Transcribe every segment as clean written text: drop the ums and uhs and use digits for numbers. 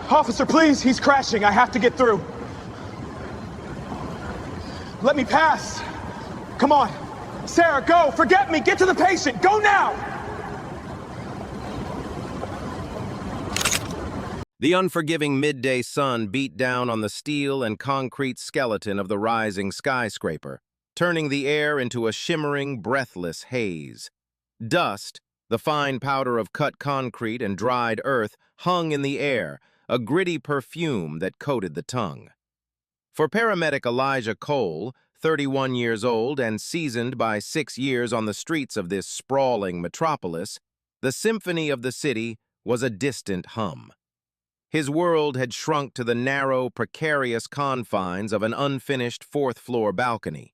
Officer, please, he's crashing. I have to get through. Let me pass. Come on. Sarah, go. Forget me. Get to the patient. Go now. The unforgiving midday sun beat down on the steel and concrete skeleton of the rising skyscraper, turning the air into a shimmering, breathless haze. Dust, the fine powder of cut concrete and dried earth, hung in the air, a gritty perfume that coated the tongue. For paramedic Elijah Cole, 31 years old and seasoned by 6 years on the streets of this sprawling metropolis, the symphony of the city was a distant hum. His world had shrunk to the narrow, precarious confines of an unfinished fourth-floor balcony.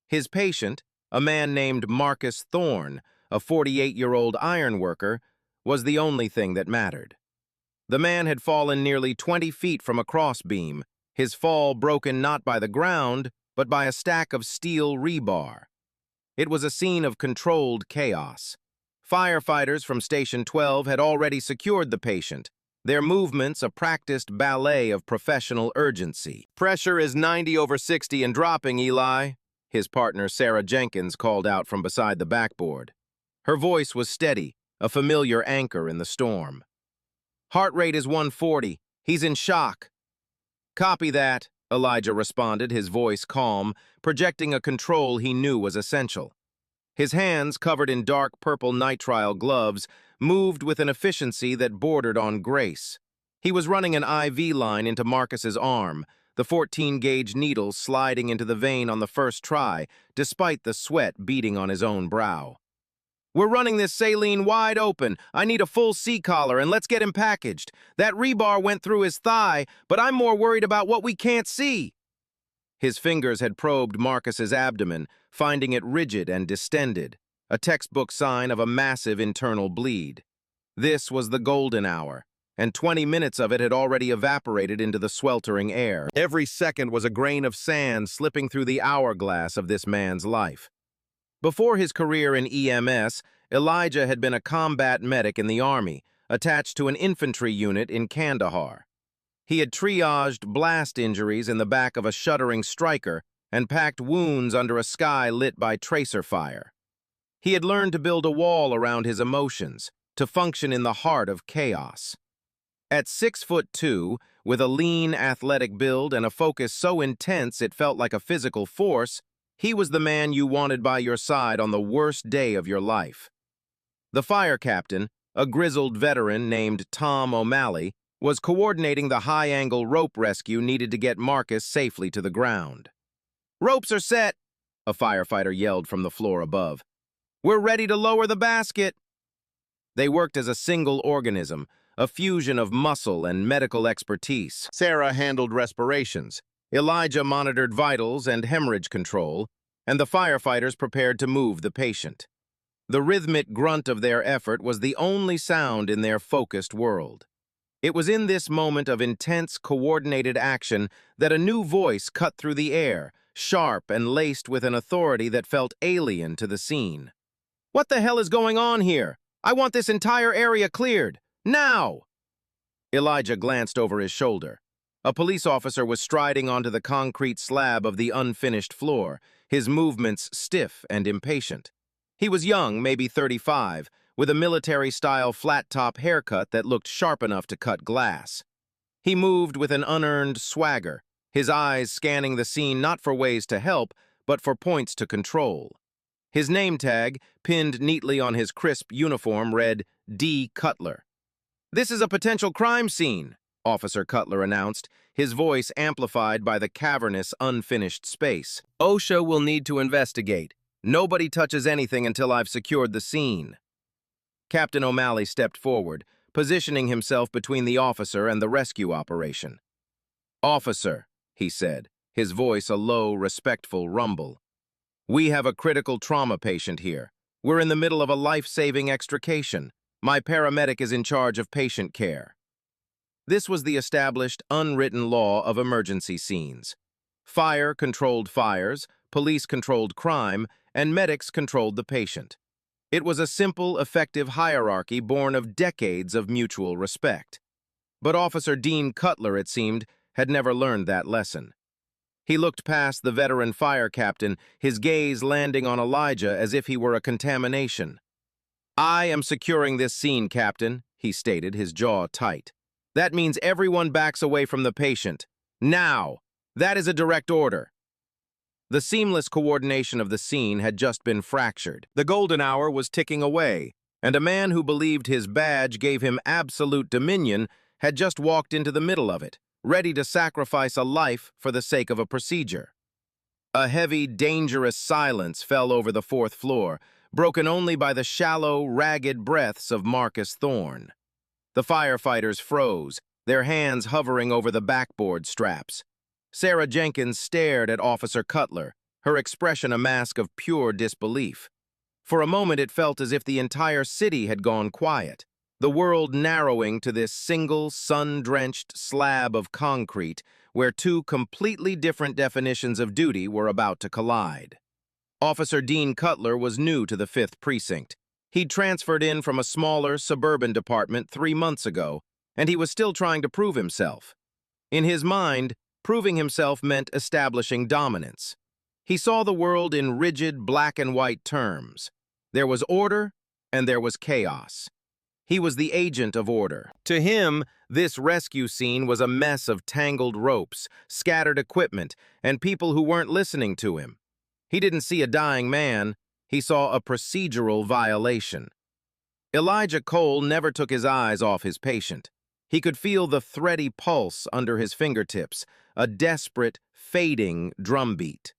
His patient, a man named Marcus Thorne, a 48-year-old ironworker, was the only thing that mattered. The man had fallen nearly 20 feet from a crossbeam, his fall broken not by the ground, but by a stack of steel rebar. It was a scene of controlled chaos. Firefighters from Station 12 had already secured the patient, their movements a practiced ballet of professional urgency. "Pressure is 90/60 and dropping, Eli," his partner Sarah Jenkins called out from beside the backboard. Her voice was steady, a familiar anchor in the storm. "Heart rate is 140. He's in shock." "Copy that," Elijah responded, his voice calm, projecting a control he knew was essential. His hands, covered in dark purple nitrile gloves, moved with an efficiency that bordered on grace. He was running an IV line into Marcus's arm, the 14-gauge needle sliding into the vein on the first try, despite the sweat beading on his own brow. "We're running this saline wide open. I need a full C-collar, and let's get him packaged. That rebar went through his thigh, but I'm more worried about what we can't see." His fingers had probed Marcus's abdomen, finding it rigid and distended, a textbook sign of a massive internal bleed. This was the golden hour, and 20 minutes of it had already evaporated into the sweltering air. Every second was a grain of sand slipping through the hourglass of this man's life. Before his career in EMS, Elijah had been a combat medic in the Army, attached to an infantry unit in Kandahar. He had triaged blast injuries in the back of a shuddering striker and packed wounds under a sky lit by tracer fire. He had learned to build a wall around his emotions, to function in the heart of chaos. At 6'2", with a lean, athletic build and a focus so intense it felt like a physical force, he was the man you wanted by your side on the worst day of your life. The fire captain, a grizzled veteran named Tom O'Malley, was coordinating the high-angle rope rescue needed to get Marcus safely to the ground. "Ropes are set," a firefighter yelled from the floor above. "We're ready to lower the basket." They worked as a single organism, a fusion of muscle and medical expertise. Sarah handled respirations, Elijah monitored vitals and hemorrhage control, and the firefighters prepared to move the patient. The rhythmic grunt of their effort was the only sound in their focused world. It was in this moment of intense, coordinated action that a new voice cut through the air, sharp and laced with an authority that felt alien to the scene. "What the hell is going on here? I want this entire area cleared. Now!" Elijah glanced over his shoulder. A police officer was striding onto the concrete slab of the unfinished floor, his movements stiff and impatient. He was young, maybe 35, with a military-style flat-top haircut that looked sharp enough to cut glass. He moved with an unearned swagger, his eyes scanning the scene not for ways to help, but for points to control. His name tag, pinned neatly on his crisp uniform, read D. Cutler. "This is a potential crime scene," Officer Cutler announced, his voice amplified by the cavernous, unfinished space. "OSHA will need to investigate. Nobody touches anything until I've secured the scene." Captain O'Malley stepped forward, positioning himself between the officer and the rescue operation. "Officer," he said, his voice a low, respectful rumble. "We have a critical trauma patient here. We're in the middle of a life-saving extrication. My paramedic is in charge of patient care." This was the established, unwritten law of emergency scenes. Fire controlled fires, police controlled crime, and medics controlled the patient. It was a simple, effective hierarchy born of decades of mutual respect. But Officer Dean Cutler, it seemed, had never learned that lesson. He looked past the veteran fire captain, his gaze landing on Elijah as if he were a contamination. "I am securing this scene, Captain," he stated, his jaw tight. "That means everyone backs away from the patient. Now! That is a direct order." The seamless coordination of the scene had just been fractured. The golden hour was ticking away, and a man who believed his badge gave him absolute dominion had just walked into the middle of it, ready to sacrifice a life for the sake of a procedure. A heavy, dangerous silence fell over the fourth floor, broken only by the shallow, ragged breaths of Marcus Thorne. The firefighters froze, their hands hovering over the backboard straps. Sarah Jenkins stared at Officer Cutler, her expression a mask of pure disbelief. For a moment it felt as if the entire city had gone quiet, the world narrowing to this single, sun-drenched slab of concrete where two completely different definitions of duty were about to collide. Officer Dean Cutler was new to the 5th Precinct. He'd transferred in from a smaller, suburban department 3 months ago, and he was still trying to prove himself. In his mind, proving himself meant establishing dominance. He saw the world in rigid black-and-white terms. There was order, and there was chaos. He was the agent of order. To him, this rescue scene was a mess of tangled ropes, scattered equipment, and people who weren't listening to him. He didn't see a dying man, he saw a procedural violation. Elijah Cole never took his eyes off his patient. He could feel the thready pulse under his fingertips, a desperate, fading drumbeat.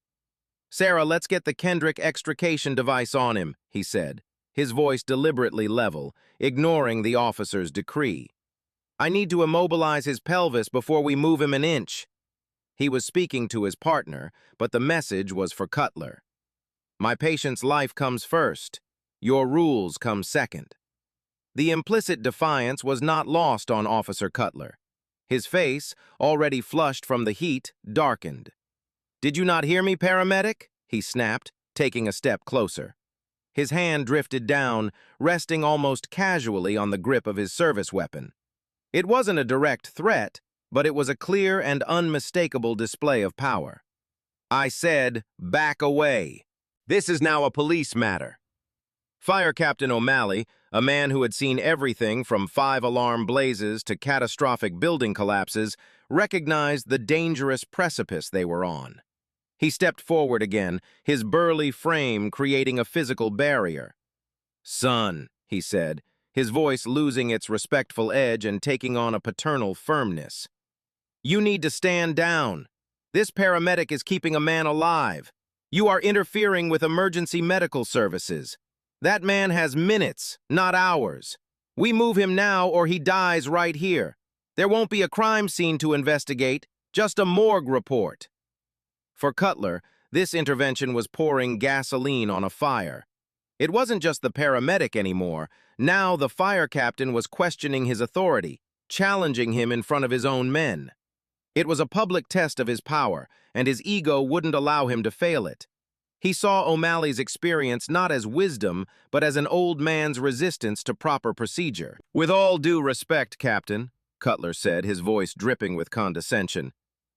"Sarah, let's get the Kendrick extrication device on him," he said, his voice deliberately level, ignoring the officer's decree. "I need to immobilize his pelvis before we move him an inch." He was speaking to his partner, but the message was for Cutler. "My patient's life comes first. Your rules come second." The implicit defiance was not lost on Officer Cutler. His face, already flushed from the heat, darkened. "Did you not hear me, paramedic?" he snapped, taking a step closer. His hand drifted down, resting almost casually on the grip of his service weapon. It wasn't a direct threat, but it was a clear and unmistakable display of power. "I said, back away. This is now a police matter." Fire Captain O'Malley, a man who had seen everything from 5-alarm blazes to catastrophic building collapses, recognized the dangerous precipice they were on. He stepped forward again, his burly frame creating a physical barrier. "Son," he said, his voice losing its respectful edge and taking on a paternal firmness. "You need to stand down. This paramedic is keeping a man alive. You are interfering with emergency medical services. That man has minutes, not hours. We move him now or he dies right here. There won't be a crime scene to investigate, just a morgue report." For Cutler, this intervention was pouring gasoline on a fire. It wasn't just the paramedic anymore. Now the fire captain was questioning his authority, challenging him in front of his own men. It was a public test of his power, and his ego wouldn't allow him to fail it. He saw O'Malley's experience not as wisdom, but as an old man's resistance to proper procedure. "With all due respect, Captain," Cutler said, his voice dripping with condescension,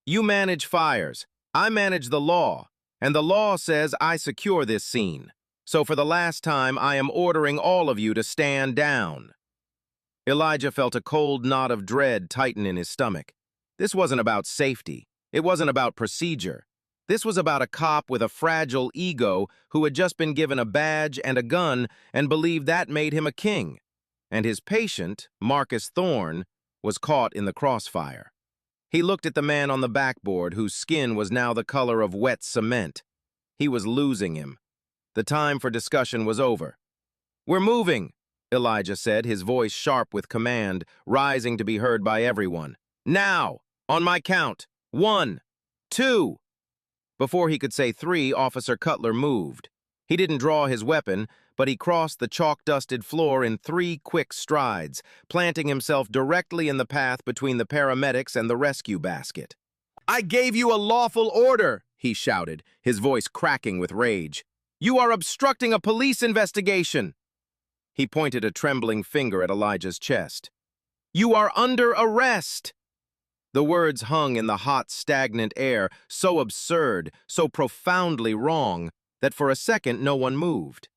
"you manage fires. I manage the law, and the law says I secure this scene. So for the last time, I am ordering all of you to stand down." Elijah felt a cold knot of dread tighten in his stomach. This wasn't about safety. It wasn't about procedure. This was about a cop with a fragile ego who had just been given a badge and a gun and believed that made him a king. And his patient, Marcus Thorne, was caught in the crossfire. He looked at the man on the backboard whose skin was now the color of wet cement. He was losing him. The time for discussion was over. "We're moving," Elijah said, his voice sharp with command, rising to be heard by everyone. "Now, on my count. 1, 2. Before he could say 3, Officer Cutler moved. He didn't draw his weapon, but he crossed the chalk-dusted floor in 3 quick strides, planting himself directly in the path between the paramedics and the rescue basket. "I gave you a lawful order," he shouted, his voice cracking with rage. "You are obstructing a police investigation." He pointed a trembling finger at Elijah's chest. You are under arrest! The words hung in the hot, stagnant air, so absurd, so profoundly wrong, that for a second no one moved.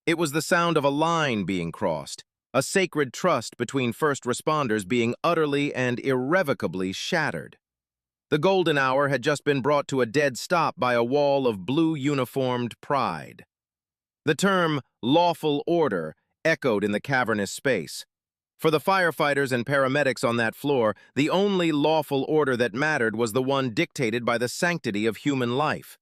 It was the sound of a line being crossed, a sacred trust between first responders being utterly and irrevocably shattered. The golden hour had just been brought to a dead stop by a wall of blue-uniformed pride. The term lawful order echoed in the cavernous space. For the firefighters and paramedics on that floor, the only lawful order that mattered was the one dictated by the sanctity of human life.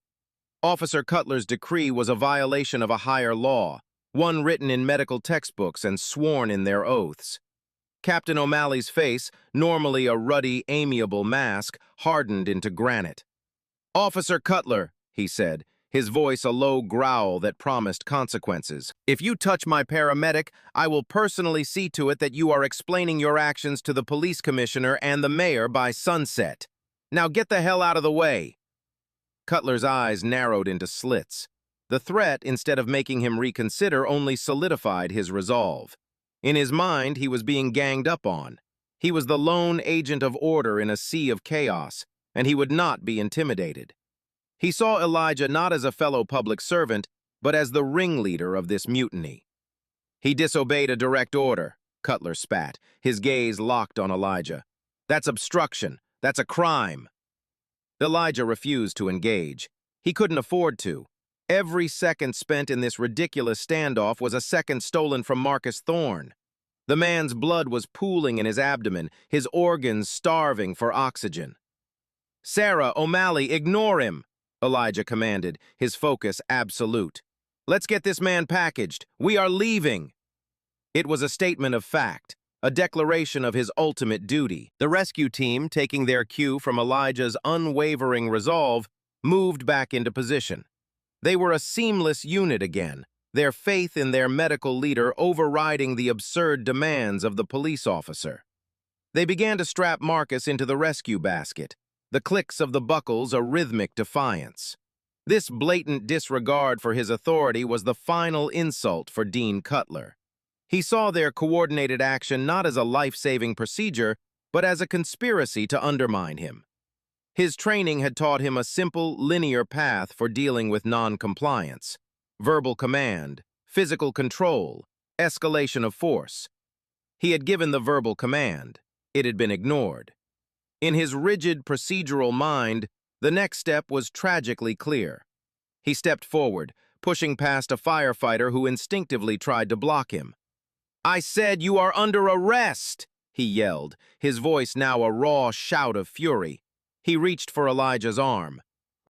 Officer Cutler's decree was a violation of a higher law, one written in medical textbooks and sworn in their oaths. Captain O'Malley's face, normally a ruddy, amiable mask, hardened into granite. "Officer Cutler," he said, his voice a low growl that promised consequences. "If you touch my paramedic, I will personally see to it that you are explaining your actions to the police commissioner and the mayor by sunset. Now get the hell out of the way." Cutler's eyes narrowed into slits. The threat, instead of making him reconsider, only solidified his resolve. In his mind, he was being ganged up on. He was the lone agent of order in a sea of chaos, and he would not be intimidated. He saw Elijah not as a fellow public servant, but as the ringleader of this mutiny. "He disobeyed a direct order," Cutler spat, his gaze locked on Elijah. "That's obstruction. That's a crime." Elijah refused to engage. He couldn't afford to. Every second spent in this ridiculous standoff was a second stolen from Marcus Thorne. The man's blood was pooling in his abdomen, his organs starving for oxygen. "Sarah, O'Malley, ignore him," Elijah commanded, his focus absolute. "Let's get this man packaged. We are leaving." It was a statement of fact, a declaration of his ultimate duty. The rescue team, taking their cue from Elijah's unwavering resolve, moved back into position. They were a seamless unit again, their faith in their medical leader overriding the absurd demands of the police officer. They began to strap Marcus into the rescue basket, the clicks of the buckles a rhythmic defiance. This blatant disregard for his authority was the final insult for Dean Cutler. He saw their coordinated action not as a life-saving procedure, but as a conspiracy to undermine him. His training had taught him a simple, linear path for dealing with non-compliance: verbal command, physical control, escalation of force. He had given the verbal command. It had been ignored. In his rigid, procedural mind, the next step was tragically clear. He stepped forward, pushing past a firefighter who instinctively tried to block him. "I said you are under arrest!" he yelled, his voice now a raw shout of fury. He reached for Elijah's arm.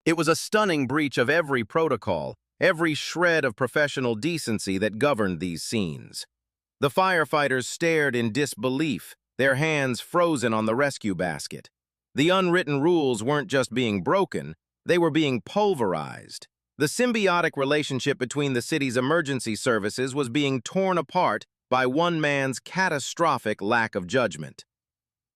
It was a stunning breach of every protocol, every shred of professional decency that governed these scenes. The firefighters stared in disbelief, their hands frozen on the rescue basket. The unwritten rules weren't just being broken, they were being pulverized. The symbiotic relationship between the city's emergency services was being torn apart by one man's catastrophic lack of judgment.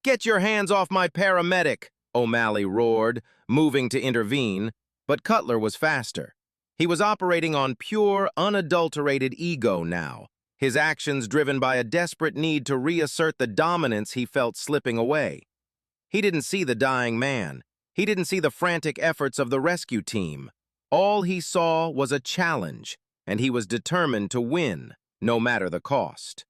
"Get your hands off my paramedic!" O'Malley roared, moving to intervene, but Cutler was faster. He was operating on pure, unadulterated ego now, his actions driven by a desperate need to reassert the dominance he felt slipping away. He didn't see the dying man. He didn't see the frantic efforts of the rescue team. All he saw was a challenge, and he was determined to win, no matter the cost.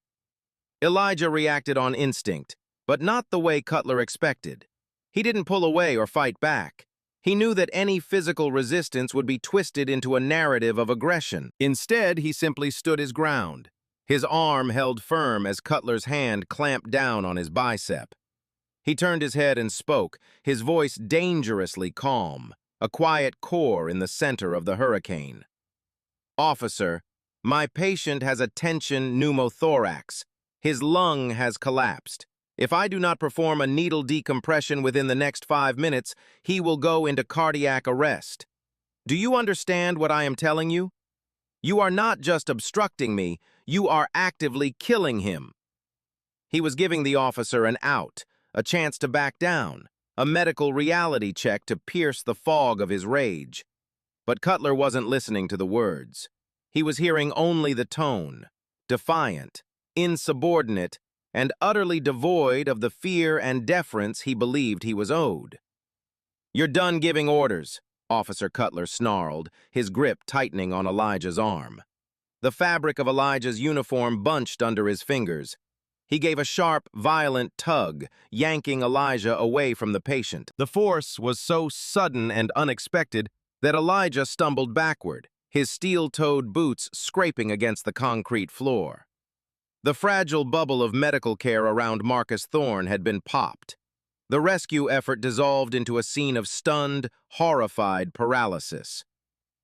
Elijah reacted on instinct, but not the way Cutler expected. He didn't pull away or fight back. He knew that any physical resistance would be twisted into a narrative of aggression. Instead, he simply stood his ground. His arm held firm as Cutler's hand clamped down on his bicep. He turned his head and spoke, his voice dangerously calm, a quiet core in the center of the hurricane. "Officer, my patient has a tension pneumothorax. His lung has collapsed. If I do not perform a needle decompression within the next 5 minutes, he will go into cardiac arrest. Do you understand what I am telling you? You are not just obstructing me, you are actively killing him." He was giving the officer an out, a chance to back down, a medical reality check to pierce the fog of his rage. But Cutler wasn't listening to the words. He was hearing only the tone, defiant, insubordinate, and utterly devoid of the fear and deference he believed he was owed. "You're done giving orders," Officer Cutler snarled, his grip tightening on Elijah's arm. The fabric of Elijah's uniform bunched under his fingers. He gave a sharp, violent tug, yanking Elijah away from the patient. The force was so sudden and unexpected that Elijah stumbled backward, his steel-toed boots scraping against the concrete floor. The fragile bubble of medical care around Marcus Thorne had been popped. The rescue effort dissolved into a scene of stunned, horrified paralysis.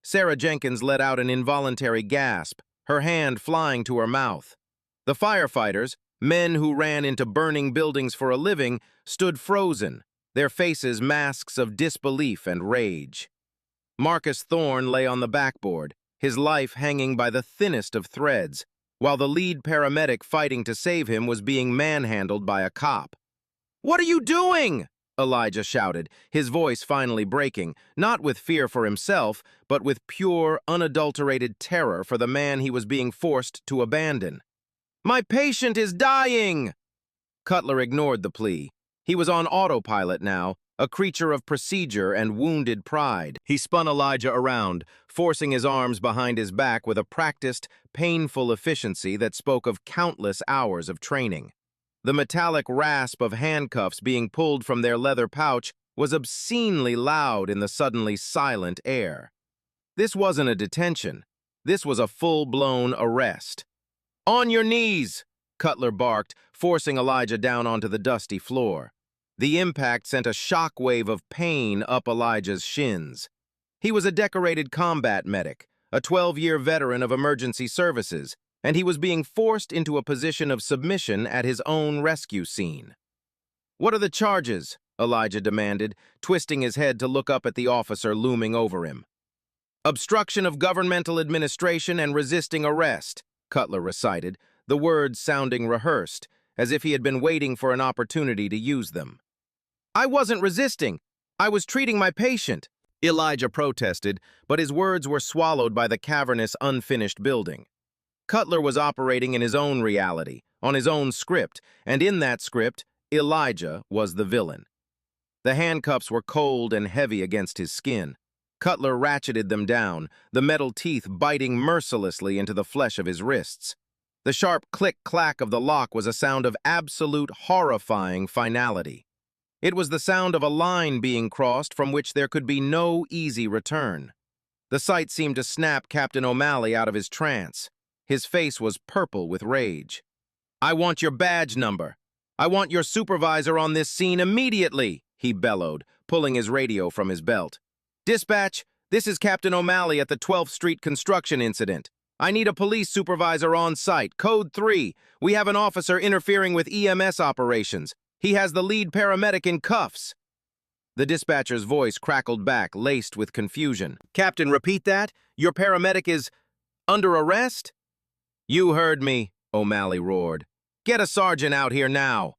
Sarah Jenkins let out an involuntary gasp, her hand flying to her mouth. The firefighters, men who ran into burning buildings for a living, stood frozen, their faces masks of disbelief and rage. Marcus Thorne lay on the backboard, his life hanging by the thinnest of threads, while the lead paramedic fighting to save him was being manhandled by a cop. "What are you doing?" Elijah shouted, his voice finally breaking, not with fear for himself, but with pure, unadulterated terror for the man he was being forced to abandon. "My patient is dying!" Cutler ignored the plea. He was on autopilot now, a creature of procedure and wounded pride. He spun Elijah around, forcing his arms behind his back with a practiced, painful efficiency that spoke of countless hours of training. The metallic rasp of handcuffs being pulled from their leather pouch was obscenely loud in the suddenly silent air. This wasn't a detention. This was a full-blown arrest. "On your knees!" Cutler barked, forcing Elijah down onto the dusty floor. The impact sent a shockwave of pain up Elijah's shins. He was a decorated combat medic, a 12-year veteran of emergency services, and he was being forced into a position of submission at his own rescue scene. "What are the charges?" Elijah demanded, twisting his head to look up at the officer looming over him. "Obstruction of governmental administration and resisting arrest," Cutler recited, the words sounding rehearsed, as if he had been waiting for an opportunity to use them. "I wasn't resisting. I was treating my patient," Elijah protested, but his words were swallowed by the cavernous, unfinished building. Cutler was operating in his own reality, on his own script, and in that script, Elijah was the villain. The handcuffs were cold and heavy against his skin. Cutler ratcheted them down, the metal teeth biting mercilessly into the flesh of his wrists. The sharp click-clack of the lock was a sound of absolute, horrifying finality. It was the sound of a line being crossed from which there could be no easy return. The sight seemed to snap Captain O'Malley out of his trance. His face was purple with rage. "I want your badge number. I want your supervisor on this scene immediately," he bellowed, pulling his radio from his belt. "Dispatch, this is Captain O'Malley at the 12th Street construction incident. I need a police supervisor on site. Code 3. We have an officer interfering with EMS operations. He has the lead paramedic in cuffs." The dispatcher's voice crackled back, laced with confusion. "Captain, repeat that? Your paramedic is under arrest?" "You heard me," O'Malley roared. "Get a sergeant out here now."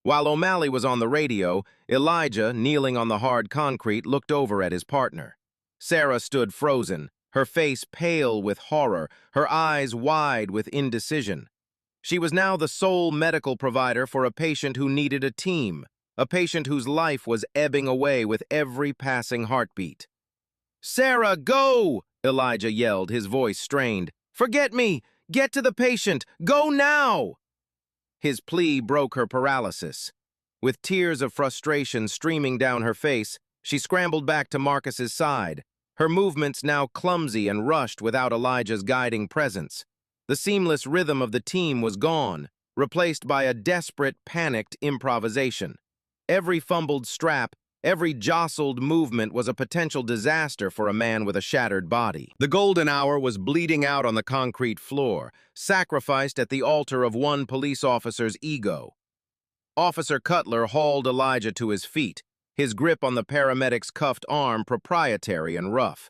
While O'Malley was on the radio, Elijah, kneeling on the hard concrete, looked over at his partner. Sarah stood frozen, her face pale with horror, her eyes wide with indecision. She was now the sole medical provider for a patient who needed a team, a patient whose life was ebbing away with every passing heartbeat. "Sarah, go!" Elijah yelled, his voice strained. "Forget me! Get to the patient! Go now!" His plea broke her paralysis. With tears of frustration streaming down her face, she scrambled back to Marcus's side, her movements now clumsy and rushed without Elijah's guiding presence. The seamless rhythm of the team was gone, replaced by a desperate, panicked improvisation. Every fumbled strap, every jostled movement was a potential disaster for a man with a shattered body. The golden hour was bleeding out on the concrete floor, sacrificed at the altar of one police officer's ego. Officer Cutler hauled Elijah to his feet, his grip on the paramedic's cuffed arm proprietary and rough.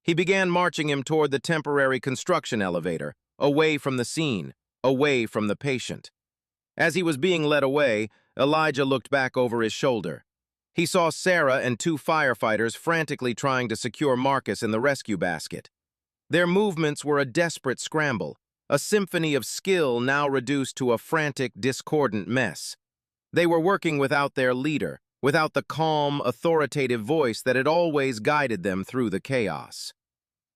He began marching him toward the temporary construction elevator, away from the scene, away from the patient. As he was being led away, Elijah looked back over his shoulder. He saw Sarah and two firefighters frantically trying to secure Marcus in the rescue basket. Their movements were a desperate scramble, a symphony of skill now reduced to a frantic, discordant mess. They were working without their leader, without the calm, authoritative voice that had always guided them through the chaos.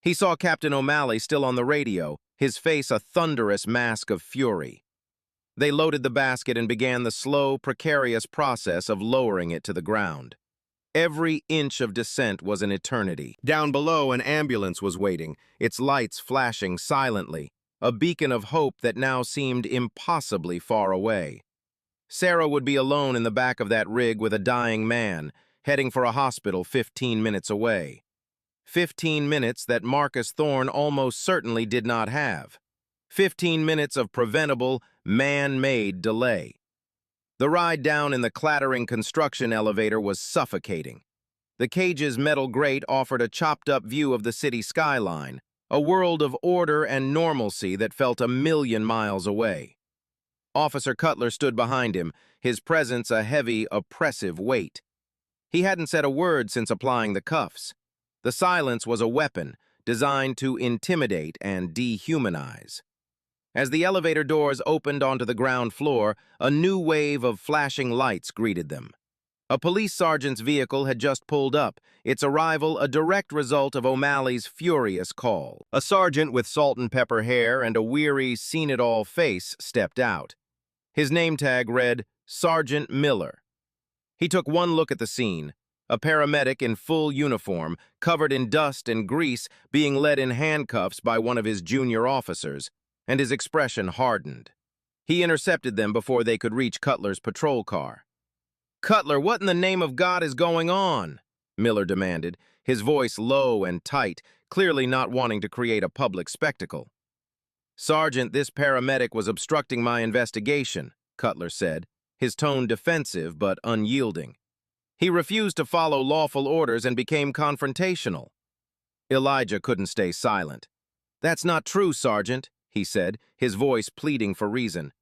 He saw Captain O'Malley still on the radio, his face a thunderous mask of fury. They loaded the basket and began the slow, precarious process of lowering it to the ground. Every inch of descent was an eternity. Down below, an ambulance was waiting, its lights flashing silently, a beacon of hope that now seemed impossibly far away. Sarah would be alone in the back of that rig with a dying man, heading for a hospital 15 minutes away. 15 minutes that Marcus Thorne almost certainly did not have. 15 minutes of preventable, man-made delay. The ride down in the clattering construction elevator was suffocating. The cage's metal grate offered a chopped-up view of the city skyline, a world of order and normalcy that felt a million miles away. Officer Cutler stood behind him, his presence a heavy, oppressive weight. He hadn't said a word since applying the cuffs. The silence was a weapon, designed to intimidate and dehumanize. As the elevator doors opened onto the ground floor, a new wave of flashing lights greeted them. A police sergeant's vehicle had just pulled up, its arrival a direct result of O'Malley's furious call. A sergeant with salt and pepper hair and a weary, seen-it-all face stepped out. His name tag read, Sergeant Miller. He took one look at the scene, a paramedic in full uniform, covered in dust and grease, being led in handcuffs by one of his junior officers, and his expression hardened. He intercepted them before they could reach Cutler's patrol car. "Cutler, what in the name of God is going on?" Miller demanded, his voice low and tight, clearly not wanting to create a public spectacle. "Sergeant, this paramedic was obstructing my investigation," Cutler said, his tone defensive but unyielding. "He refused to follow lawful orders and became confrontational." Elijah couldn't stay silent. "That's not true, Sergeant," he said, his voice pleading for reason.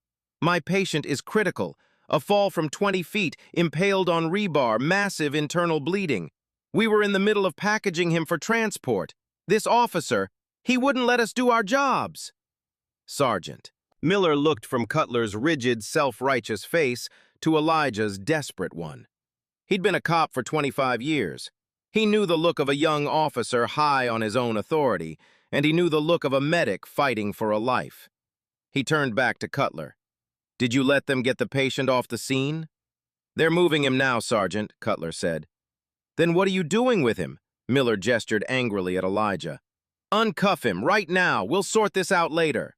"My patient is critical. A fall from 20 feet, impaled on rebar, massive internal bleeding. We were in the middle of packaging him for transport. This officer, he wouldn't let us do our jobs." "Sergeant." Miller looked from Cutler's rigid, self-righteous face to Elijah's desperate one. He'd been a cop for 25 years. He knew the look of a young officer high on his own authority, and he knew the look of a medic fighting for a life. He turned back to Cutler. "Did you let them get the patient off the scene?" "They're moving him now, Sergeant," Cutler said. "Then what are you doing with him?" Miller gestured angrily at Elijah. "Uncuff him, right now. We'll sort this out later."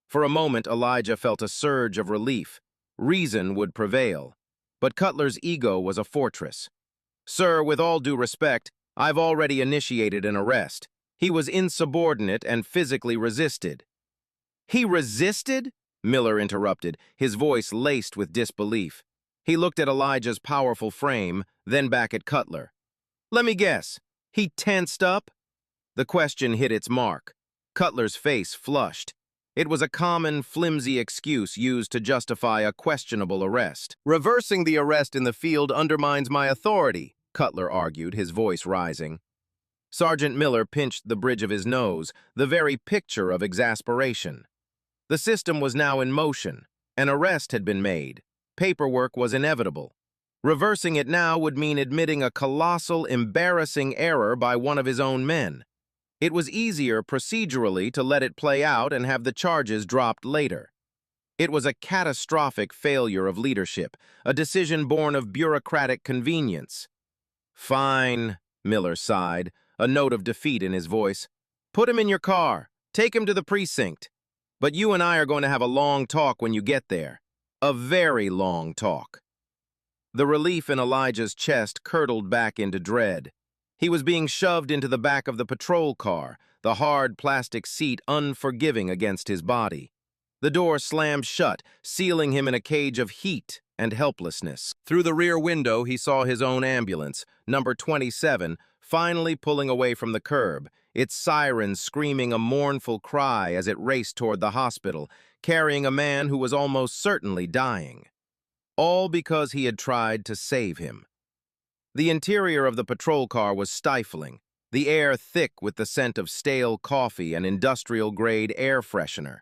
For a moment, Elijah felt a surge of relief. Reason would prevail. But Cutler's ego was a fortress. "Sir, with all due respect, I've already initiated an arrest. He was insubordinate and physically resisted." "He resisted?" Miller interrupted, his voice laced with disbelief. He looked at Elijah's powerful frame, then back at Cutler. "Let me guess. He tensed up?" The question hit its mark. Cutler's face flushed. It was a common, flimsy excuse used to justify a questionable arrest. "Reversing the arrest in the field undermines my authority," Cutler argued, his voice rising. Sergeant Miller pinched the bridge of his nose, the very picture of exasperation. The system was now in motion. An arrest had been made. Paperwork was inevitable. Reversing it now would mean admitting a colossal, embarrassing error by one of his own men. It was easier procedurally to let it play out and have the charges dropped later. It was a catastrophic failure of leadership, a decision born of bureaucratic convenience. "Fine," Miller sighed, a note of defeat in his voice. "Put him in your car. Take him to the precinct. But you and I are going to have a long talk when you get there. A very long talk." The relief in Elijah's chest curdled back into dread. He was being shoved into the back of the patrol car, the hard plastic seat unforgiving against his body. The door slammed shut, sealing him in a cage of heat and helplessness. Through the rear window, he saw his own ambulance, number 27, finally pulling away from the curb, its siren screaming a mournful cry as it raced toward the hospital, carrying a man who was almost certainly dying. All because he had tried to save him. The interior of the patrol car was stifling, the air thick with the scent of stale coffee and industrial-grade air freshener.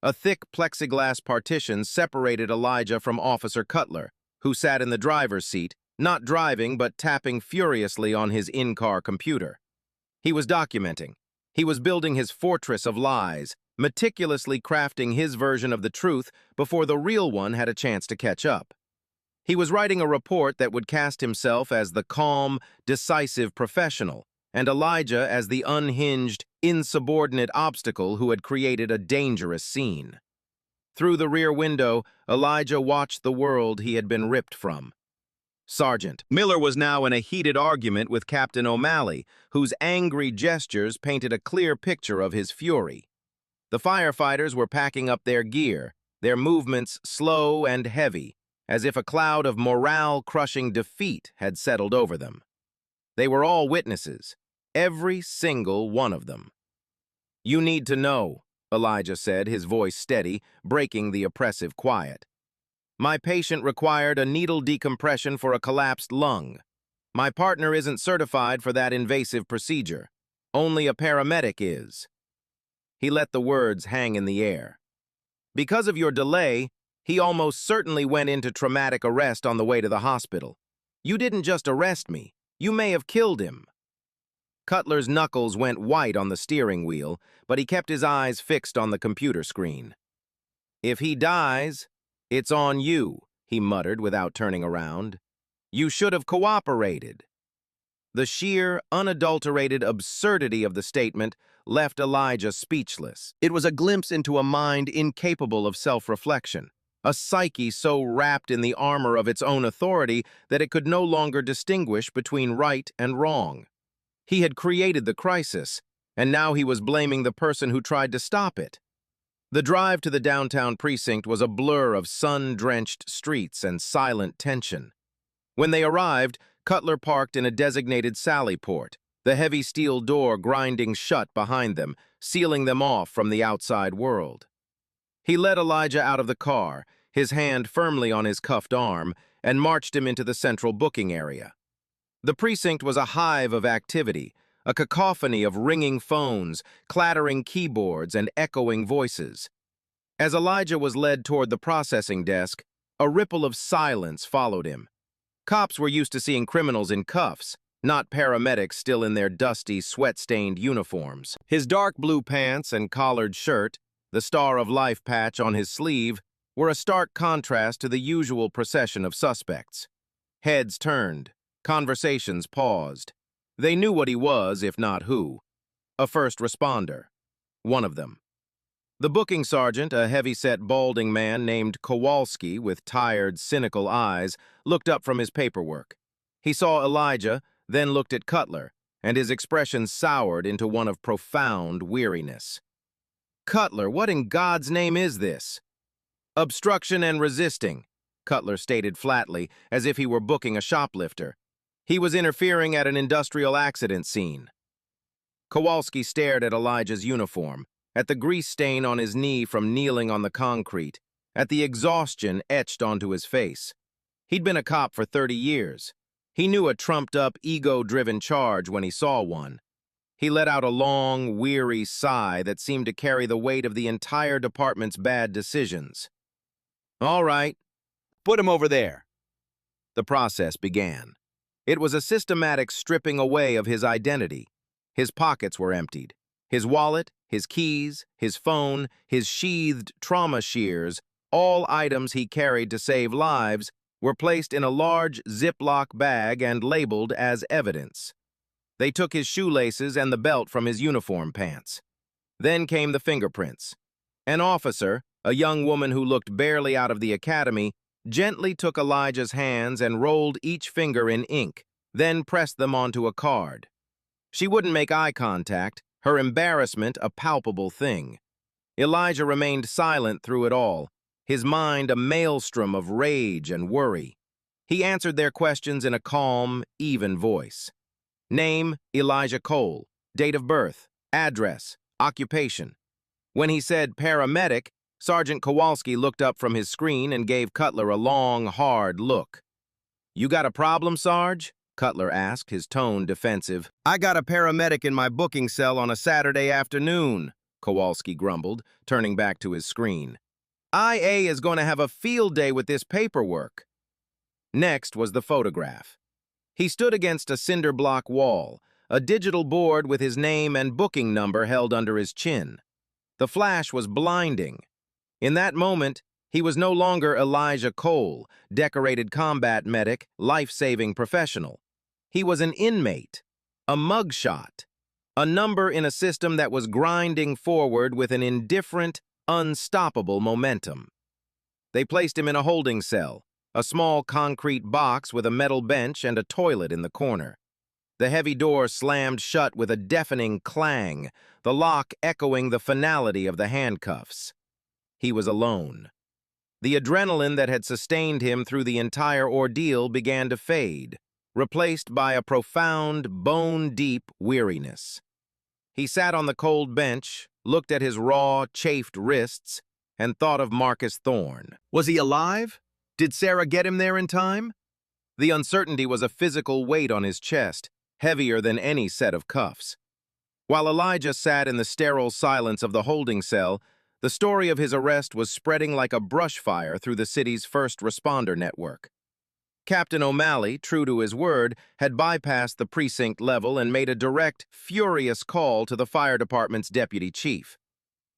A thick plexiglass partition separated Elijah from Officer Cutler, who sat in the driver's seat, not driving but tapping furiously on his in-car computer. He was documenting. He was building his fortress of lies, meticulously crafting his version of the truth before the real one had a chance to catch up. He was writing a report that would cast himself as the calm, decisive professional, and Elijah as the unhinged, insubordinate obstacle who had created a dangerous scene. Through the rear window, Elijah watched the world he had been ripped from. Sergeant Miller was now in a heated argument with Captain O'Malley, whose angry gestures painted a clear picture of his fury. The firefighters were packing up their gear, their movements slow and heavy, as if a cloud of morale-crushing defeat had settled over them. They were all witnesses, every single one of them. "You need to know," Elijah said, his voice steady, breaking the oppressive quiet. "My patient required a needle decompression for a collapsed lung. My partner isn't certified for that invasive procedure. Only a paramedic is." He let the words hang in the air. "Because of your delay, he almost certainly went into traumatic arrest on the way to the hospital. You didn't just arrest me. You may have killed him." Cutler's knuckles went white on the steering wheel, but he kept his eyes fixed on the computer screen. "If he dies, it's on you," he muttered without turning around. "You should have cooperated." The sheer, unadulterated absurdity of the statement left Elijah speechless. It was a glimpse into a mind incapable of self-reflection, a psyche so wrapped in the armor of its own authority that it could no longer distinguish between right and wrong. He had created the crisis, and now he was blaming the person who tried to stop it. The drive to the downtown precinct was a blur of sun-drenched streets and silent tension. When they arrived, Cutler parked in a designated sally port, the heavy steel door grinding shut behind them, sealing them off from the outside world. He led Elijah out of the car, his hand firmly on his cuffed arm, and marched him into the central booking area. The precinct was a hive of activity, a cacophony of ringing phones, clattering keyboards, and echoing voices. As Elijah was led toward the processing desk, a ripple of silence followed him. Cops were used to seeing criminals in cuffs, not paramedics still in their dusty, sweat-stained uniforms. His dark blue pants and collared shirt, the Star of Life patch on his sleeve, were a stark contrast to the usual procession of suspects. Heads turned, conversations paused. They knew what he was, if not who. A first responder. One of them. The booking sergeant, a heavy-set, balding man named Kowalski with tired, cynical eyes, looked up from his paperwork. He saw Elijah, then looked at Cutler, and his expression soured into one of profound weariness. "Cutler, what in God's name is this?" "Obstruction and resisting," Cutler stated flatly, as if he were booking a shoplifter. "He was interfering at an industrial accident scene." Kowalski stared at Elijah's uniform, at the grease stain on his knee from kneeling on the concrete, at the exhaustion etched onto his face. He'd been a cop for 30 years. He knew a trumped-up, ego-driven charge when he saw one. He let out a long, weary sigh that seemed to carry the weight of the entire department's bad decisions. "All right, put him over there." The process began. It was a systematic stripping away of his identity. His pockets were emptied. His wallet, his keys, his phone, his sheathed trauma shears, all items he carried to save lives, were placed in a large Ziploc bag and labeled as evidence. They took his shoelaces and the belt from his uniform pants. Then came the fingerprints. An officer, a young woman who looked barely out of the academy, gently took Elijah's hands and rolled each finger in ink, then pressed them onto a card. She wouldn't make eye contact, her embarrassment a palpable thing. Elijah remained silent through it all, his mind a maelstrom of rage and worry. He answered their questions in a calm, even voice. Name, Elijah Cole. Date of birth, address, occupation. When he said paramedic, Sergeant Kowalski looked up from his screen and gave Cutler a long, hard look. "You got a problem, Sarge?" Cutler asked, his tone defensive. "I got a paramedic in my booking cell on a Saturday afternoon," Kowalski grumbled, turning back to his screen. IA is going to have a field day with this paperwork. Next was the photograph. He stood against a cinder block wall, a digital board with his name and booking number held under his chin. The flash was blinding. In that moment, he was no longer Elijah Cole, decorated combat medic, life-saving professional. He was an inmate, a mugshot, a number in a system that was grinding forward with an indifferent, unstoppable momentum. They placed him in a holding cell, a small concrete box with a metal bench and a toilet in the corner. The heavy door slammed shut with a deafening clang, the lock echoing the finality of the handcuffs. He was alone. The adrenaline that had sustained him through the entire ordeal began to fade, replaced by a profound, bone-deep weariness. He sat on the cold bench, looked at his raw, chafed wrists, and thought of Marcus Thorne. Was he alive? Did Sarah get him there in time? The uncertainty was a physical weight on his chest, heavier than any set of cuffs. While Elijah sat in the sterile silence of the holding cell, the story of his arrest was spreading like a brush fire through the city's first responder network. Captain O'Malley, true to his word, had bypassed the precinct level and made a direct, furious call to the fire department's deputy chief.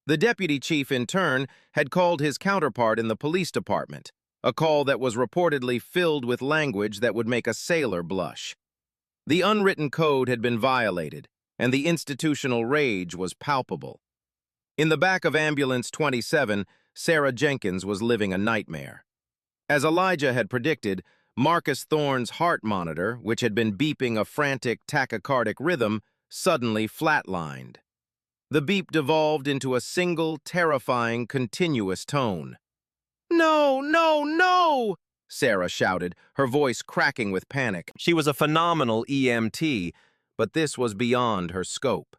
The deputy chief, in turn, had called his counterpart in the police department, a call that was reportedly filled with language that would make a sailor blush. The unwritten code had been violated, and the institutional rage was palpable. In the back of Ambulance 27, Sarah Jenkins was living a nightmare. As Elijah had predicted, Marcus Thorne's heart monitor, which had been beeping a frantic tachycardic rhythm, suddenly flatlined. The beep devolved into a single, terrifying, continuous tone. "No, no, no!" Sarah shouted, her voice cracking with panic. She was a phenomenal EMT, but this was beyond her scope.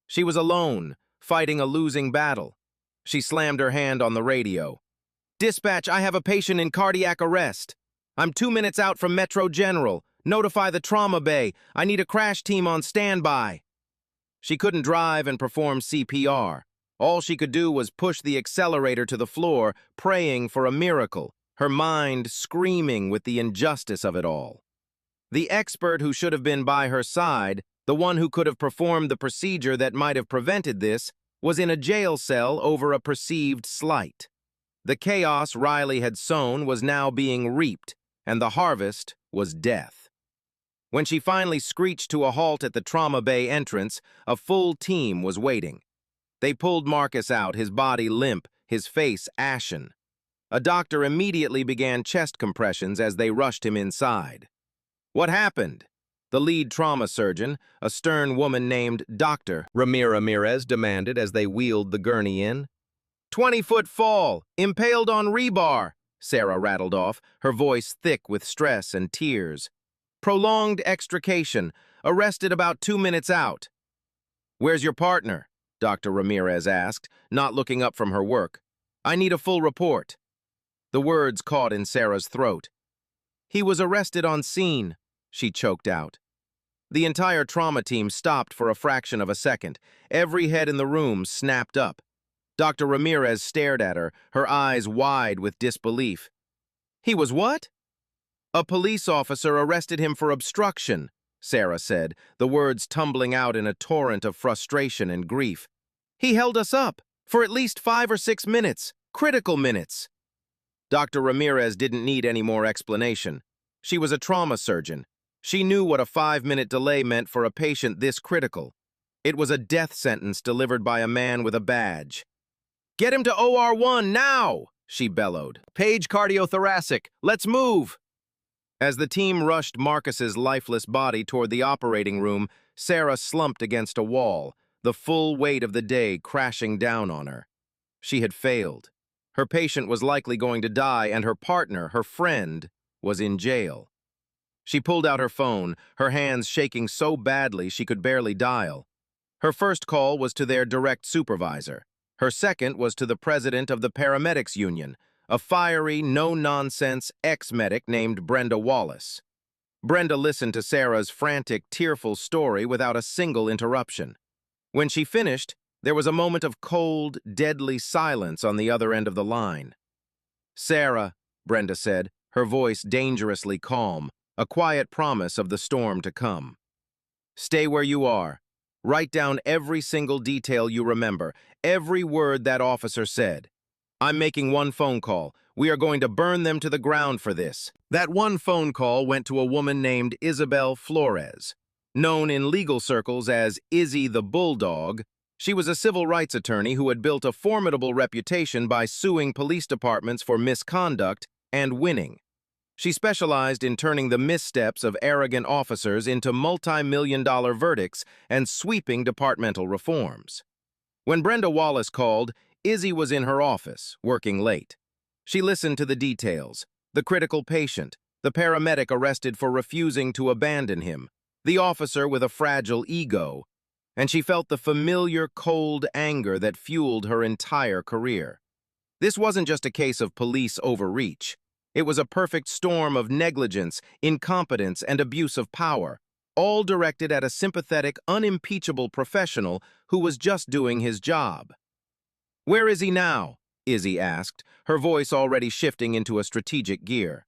She was alone, fighting a losing battle. She slammed her hand on the radio. "Dispatch, I have a patient in cardiac arrest. I'm 2 minutes out from Metro General. Notify the trauma bay. I need a crash team on standby." She couldn't drive and perform CPR. All she could do was push the accelerator to the floor, praying for a miracle, her mind screaming with the injustice of it all. The expert who should have been by her side, the one who could have performed the procedure that might have prevented this, was in a jail cell over a perceived slight. The chaos Riley had sown was now being reaped, and the harvest was death. When she finally screeched to a halt at the trauma bay entrance, a full team was waiting. They pulled Marcus out, his body limp, his face ashen. A doctor immediately began chest compressions as they rushed him inside. "What happened?" The lead trauma surgeon, a stern woman named Dr. Ramirez, demanded as they wheeled the gurney in. 20-foot fall, impaled on rebar," Sarah rattled off, her voice thick with stress and tears. "Prolonged extrication, arrested about 2 minutes out." "Where's your partner?" Dr. Ramirez asked, not looking up from her work. "I need a full report." The words caught in Sarah's throat. "He was arrested on scene," she choked out. The entire trauma team stopped for a fraction of a second. Every head in the room snapped up. Dr. Ramirez stared at her, her eyes wide with disbelief. "He was what?" "A police officer arrested him for obstruction," Sarah said, the words tumbling out in a torrent of frustration and grief. "He held us up for at least 5 or 6 minutes, critical minutes." Dr. Ramirez didn't need any more explanation. She was a trauma surgeon. She knew what a 5-minute delay meant for a patient this critical. It was a death sentence delivered by a man with a badge. "Get him to OR1 now!" she bellowed. "Page cardiothoracic, let's move!" As the team rushed Marcus's lifeless body toward the operating room, Sarah slumped against a wall, the full weight of the day crashing down on her. She had failed. Her patient was likely going to die, and her partner, her friend, was in jail. She pulled out her phone, her hands shaking so badly she could barely dial. Her first call was to their direct supervisor. Her second was to the president of the Paramedics Union, a fiery, no-nonsense ex-medic named Brenda Wallace. Brenda listened to Sarah's frantic, tearful story without a single interruption. When she finished, There was a moment of cold, deadly silence on the other end of the line. "Sarah," Brenda said, her voice dangerously calm, a quiet promise of the storm to come. "Stay where you are. Write down every single detail you remember, every word that officer said. I'm making one phone call. We are going to burn them to the ground for this." That one phone call went to a woman named Isabel Flores. Known in legal circles as Izzy the Bulldog, she was a civil rights attorney who had built a formidable reputation by suing police departments for misconduct and winning. She specialized in turning the missteps of arrogant officers into multi-million-dollar verdicts and sweeping departmental reforms. When Brenda Wallace called, Izzy was in her office, working late. She listened to the details: the critical patient, the paramedic arrested for refusing to abandon him, the officer with a fragile ego, and she felt the familiar, cold anger that fueled her entire career. This wasn't just a case of police overreach. It was a perfect storm of negligence, incompetence, and abuse of power, all directed at a sympathetic, unimpeachable professional who was just doing his job. "Where is he now?" Izzy asked, her voice already shifting into a strategic gear.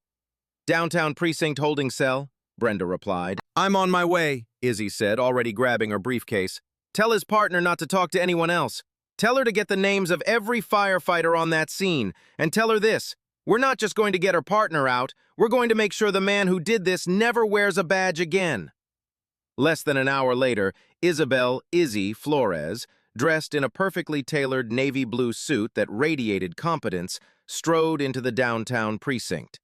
"Downtown precinct holding cell," Brenda replied. "I'm on my way," Izzy said, already grabbing her briefcase. "Tell his partner not to talk to anyone else. Tell her to get the names of every firefighter on that scene, and tell her this: we're not just going to get her partner out, we're going to make sure the man who did this never wears a badge again." Less than an hour later, Isabel "Izzy" Flores, dressed in a perfectly tailored navy blue suit that radiated competence, strode into the downtown precinct.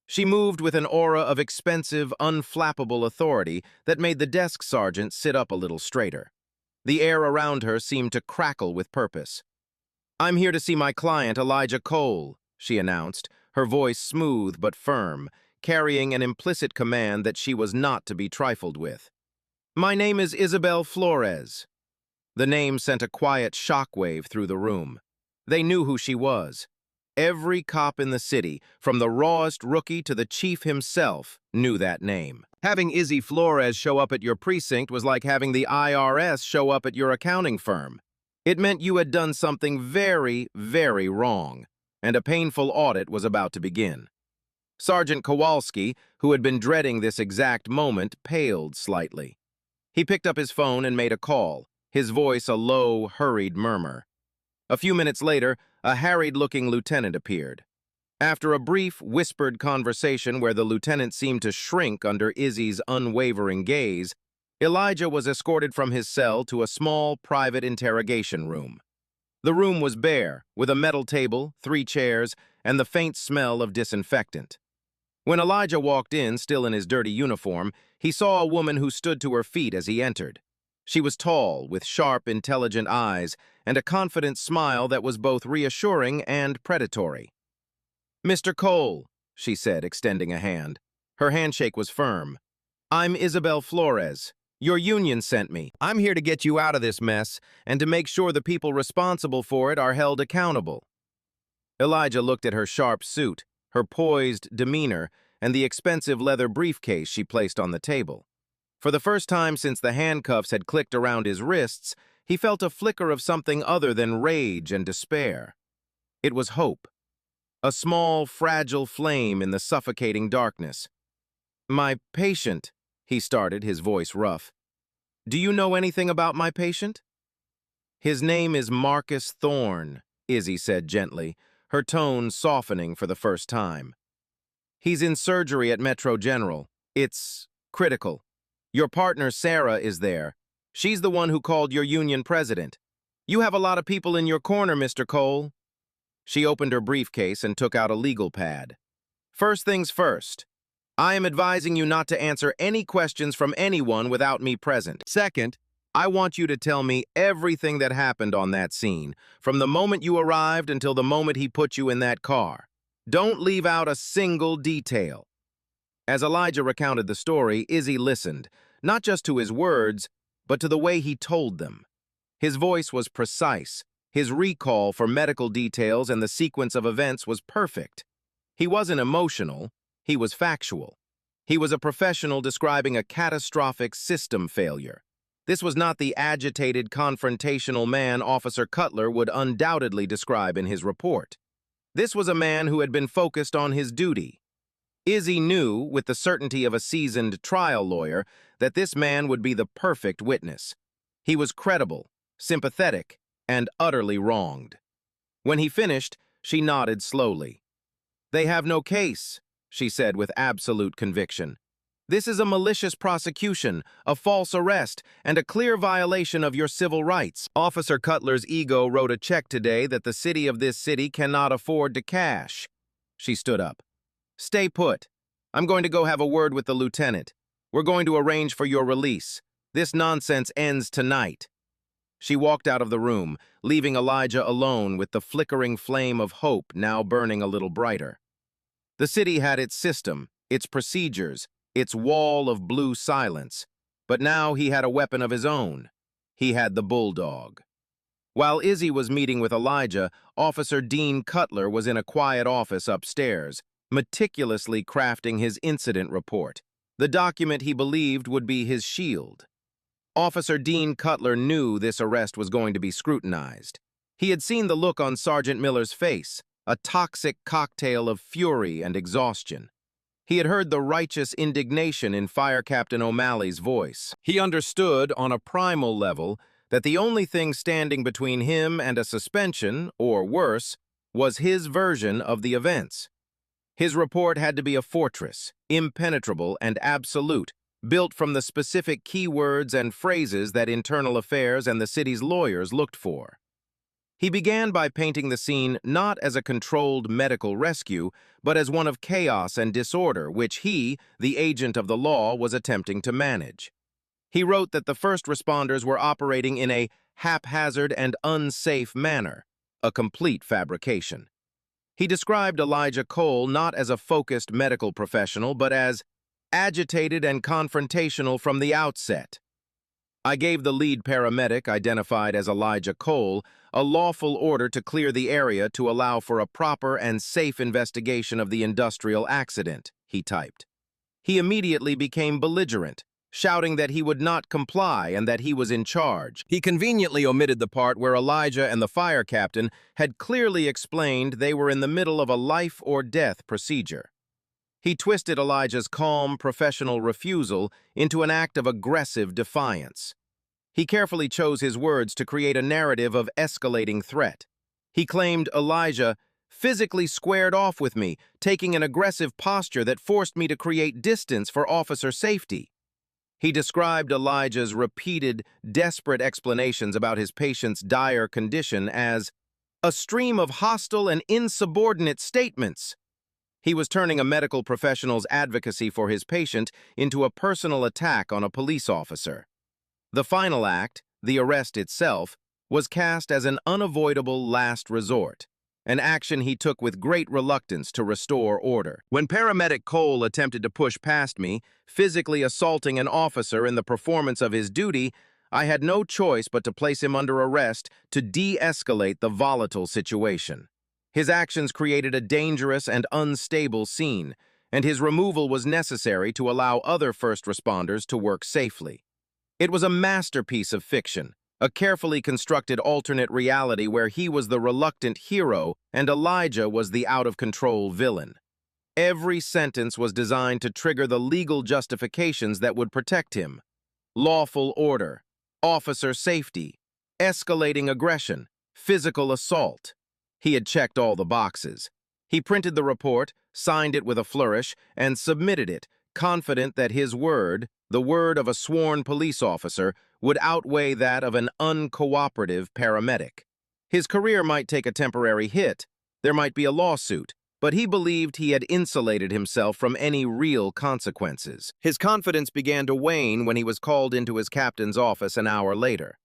She moved with an aura of expensive, unflappable authority that made the desk sergeant sit up a little straighter. The air around her seemed to crackle with purpose. "I'm here to see my client, Elijah Cole," she announced, her voice smooth but firm, carrying an implicit command that she was not to be trifled with. "My name is Isabel Flores." The name sent a quiet shockwave through the room. They knew who she was. Every cop in the city, from the rawest rookie to the chief himself, knew that name. Having Izzy Flores show up at your precinct was like having the IRS show up at your accounting firm. It meant you had done something very, very wrong, and a painful audit was about to begin. Sergeant Kowalski, who had been dreading this exact moment, paled slightly. He picked up his phone and made a call, his voice a low, hurried murmur. A few minutes later, a harried-looking lieutenant appeared. After a brief, whispered conversation where the lieutenant seemed to shrink under Izzy's unwavering gaze, Elijah was escorted from his cell to a small, private interrogation room. The room was bare, with a metal table, 3 chairs, and the faint smell of disinfectant. When Elijah walked in, still in his dirty uniform, he saw a woman who stood to her feet as he entered. She was tall, with sharp, intelligent eyes, and a confident smile that was both reassuring and predatory. "Mr. Cole," she said, extending a hand. Her handshake was firm. "I'm Isabel Flores. Your union sent me. I'm here to get you out of this mess and to make sure the people responsible for it are held accountable." Elijah looked at her sharp suit, her poised demeanor, and the expensive leather briefcase she placed on the table. For the first time since the handcuffs had clicked around his wrists, he felt a flicker of something other than rage and despair. It was hope. A small, fragile flame in the suffocating darkness. "My patient," he started, his voice rough. "Do you know anything about my patient?" "His name is Marcus Thorne," Izzy said gently, her tone softening for the first time. "He's in surgery at Metro General. It's critical. Your partner, Sarah, is there. She's the one who called your union president. You have a lot of people in your corner, Mr. Cole." She opened her briefcase and took out a legal pad. "First things first. I am advising you not to answer any questions from anyone without me present. Second, I want you to tell me everything that happened on that scene, from the moment you arrived until the moment he put you in that car. Don't leave out a single detail." As Elijah recounted the story, Izzy listened, not just to his words, but to the way he told them. His voice was precise. His recall for medical details and the sequence of events was perfect. He wasn't emotional, he was factual. He was a professional describing a catastrophic system failure. This was not the agitated, confrontational man Officer Cutler would undoubtedly describe in his report. This was a man who had been focused on his duty. Izzy knew, with the certainty of a seasoned trial lawyer, that this man would be the perfect witness. He was credible, sympathetic, and utterly wronged. When he finished, she nodded slowly. "They have no case," she said with absolute conviction. "This is a malicious prosecution, a false arrest, and a clear violation of your civil rights. Officer Cutler's ego wrote a check today that the city of this city cannot afford to cash." She stood up. "Stay put. I'm going to go have a word with the lieutenant. We're going to arrange for your release. This nonsense ends tonight." She walked out of the room, leaving Elijah alone with the flickering flame of hope now burning a little brighter. The city had its system, its procedures, its wall of blue silence, but now he had a weapon of his own. He had the bulldog. While Izzy was meeting with Elijah, Officer Dean Cutler was in a quiet office upstairs, meticulously crafting his incident report, the document he believed would be his shield. Officer Dean Cutler knew this arrest was going to be scrutinized. He had seen the look on Sergeant Miller's face, a toxic cocktail of fury and exhaustion. He had heard the righteous indignation in Fire Captain O'Malley's voice. He understood, on a primal level, that the only thing standing between him and a suspension, or worse, was his version of the events. His report had to be a fortress, impenetrable and absolute, built from the specific keywords and phrases that Internal Affairs and the city's lawyers looked for. He began by painting the scene not as a controlled medical rescue, but as one of chaos and disorder, which he, the agent of the law, was attempting to manage. He wrote that the first responders were operating in a haphazard and unsafe manner, a complete fabrication. He described Elijah Cole not as a focused medical professional, but as agitated and confrontational from the outset. "I gave the lead paramedic, identified as Elijah Cole, a lawful order to clear the area to allow for a proper and safe investigation of the industrial accident," he typed. He immediately became belligerent, shouting that he would not comply and that he was in charge. He conveniently omitted the part where Elijah and the fire captain had clearly explained they were in the middle of a life-or-death procedure. He twisted Elijah's calm, professional refusal into an act of aggressive defiance. He carefully chose his words to create a narrative of escalating threat. He claimed Elijah physically squared off with me, taking an aggressive posture that forced me to create distance for officer safety. He described Elijah's repeated, desperate explanations about his patient's dire condition as a stream of hostile and insubordinate statements. He was turning a medical professional's advocacy for his patient into a personal attack on a police officer. The final act, the arrest itself, was cast as an unavoidable last resort, an action he took with great reluctance to restore order. When Paramedic Cole attempted to push past me, physically assaulting an officer in the performance of his duty, I had no choice but to place him under arrest to de-escalate the volatile situation. His actions created a dangerous and unstable scene, and his removal was necessary to allow other first responders to work safely. It was a masterpiece of fiction, a carefully constructed alternate reality where he was the reluctant hero and Elijah was the out-of-control villain. Every sentence was designed to trigger the legal justifications that would protect him. Lawful order, officer safety, escalating aggression, physical assault. He had checked all the boxes. He printed the report, signed it with a flourish, and submitted it, confident that his word, the word of a sworn police officer, would outweigh that of an uncooperative paramedic. His career might take a temporary hit, there might be a lawsuit, but he believed he had insulated himself from any real consequences. His confidence began to wane when he was called into his captain's office an hour later.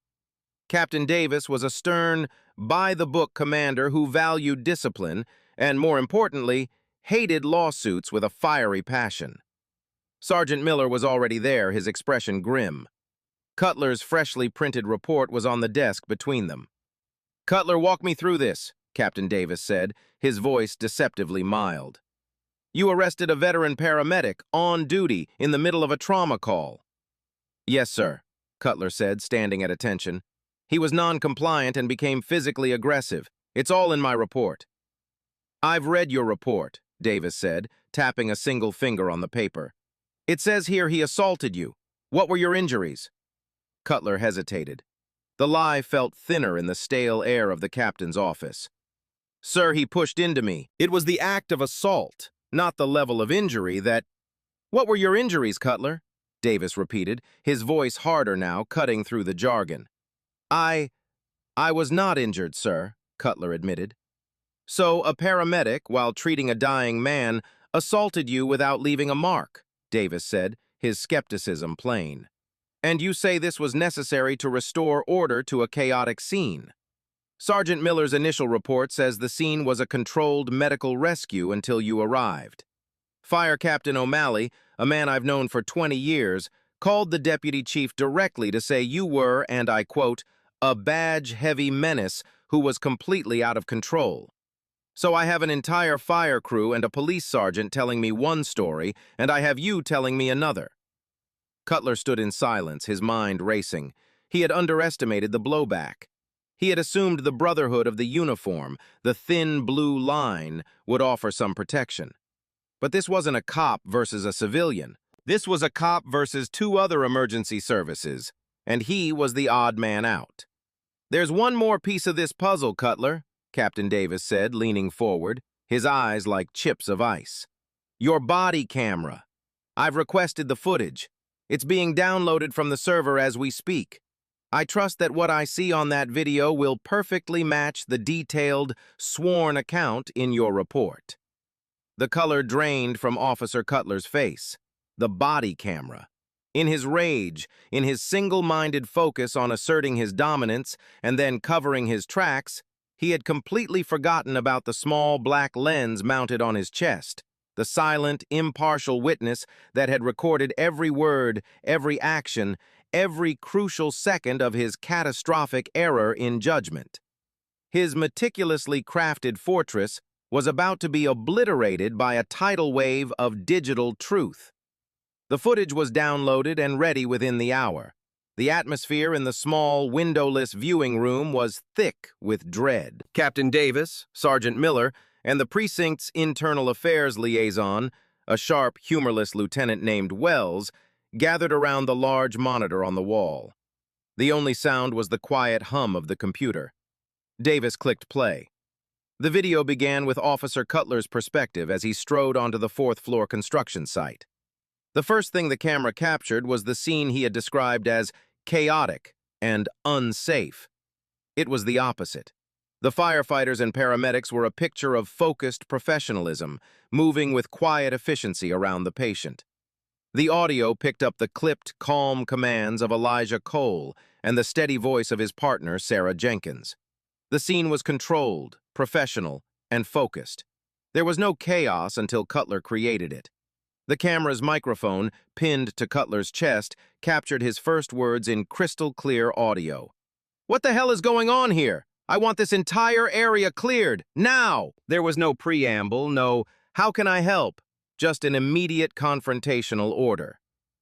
Captain Davis was a stern, by-the-book commander who valued discipline and, more importantly, hated lawsuits with a fiery passion. Sergeant Miller was already there, his expression grim. Cutler's freshly printed report was on the desk between them. "Cutler, walk me through this," Captain Davis said, his voice deceptively mild. "You arrested a veteran paramedic, on duty, in the middle of a trauma call." "Yes, sir." Cutler said, standing at attention. He was non-compliant and became physically aggressive. It's all in my report. I've read your report, Davis said, tapping a single finger on the paper. It says here he assaulted you. What were your injuries? Cutler hesitated. The lie felt thinner in the stale air of the captain's office. Sir, he pushed into me. It was the act of assault, not the level of injury that... What were your injuries, Cutler? Davis repeated, his voice harder now, cutting through the jargon. I was not injured, sir, Cutler admitted. So a paramedic, while treating a dying man, assaulted you without leaving a mark, Davis said, his skepticism plain. And you say this was necessary to restore order to a chaotic scene. Sergeant Miller's initial report says the scene was a controlled medical rescue until you arrived. Fire Captain O'Malley, a man I've known for 20 years, called the deputy chief directly to say you were, and I quote, a badge-heavy menace who was completely out of control. So I have an entire fire crew and a police sergeant telling me one story, and I have you telling me another. Cutler stood in silence, his mind racing. He had underestimated the blowback. He had assumed the brotherhood of the uniform, the thin blue line, would offer some protection. But this wasn't a cop versus a civilian. This was a cop versus two other emergency services, and he was the odd man out. There's one more piece of this puzzle, Cutler, Captain Davis said, leaning forward, his eyes like chips of ice. Your body camera. I've requested the footage. It's being downloaded from the server as we speak. I trust that what I see on that video will perfectly match the detailed, sworn account in your report. The color drained from Officer Cutler's face. The body camera. In his rage, in his single-minded focus on asserting his dominance and then covering his tracks, he had completely forgotten about the small black lens mounted on his chest, the silent, impartial witness that had recorded every word, every action, every crucial second of his catastrophic error in judgment. His meticulously crafted fortress was about to be obliterated by a tidal wave of digital truth. The footage was downloaded and ready within the hour. The atmosphere in the small, windowless viewing room was thick with dread. Captain Davis, Sergeant Miller, and the precinct's internal affairs liaison, a sharp, humorless lieutenant named Wells, gathered around the large monitor on the wall. The only sound was the quiet hum of the computer. Davis clicked play. The video began with Officer Cutler's perspective as he strode onto the fourth-floor construction site. The first thing the camera captured was the scene he had described as chaotic and unsafe. It was the opposite. The firefighters and paramedics were a picture of focused professionalism, moving with quiet efficiency around the patient. The audio picked up the clipped, calm commands of Elijah Cole and the steady voice of his partner, Sarah Jenkins. The scene was controlled, professional, and focused. There was no chaos until Cutler created it. The camera's microphone, pinned to Cutler's chest, captured his first words in crystal-clear audio. "What the hell is going on here? I want this entire area cleared, now!" There was no preamble, no, "How can I help?" Just an immediate confrontational order.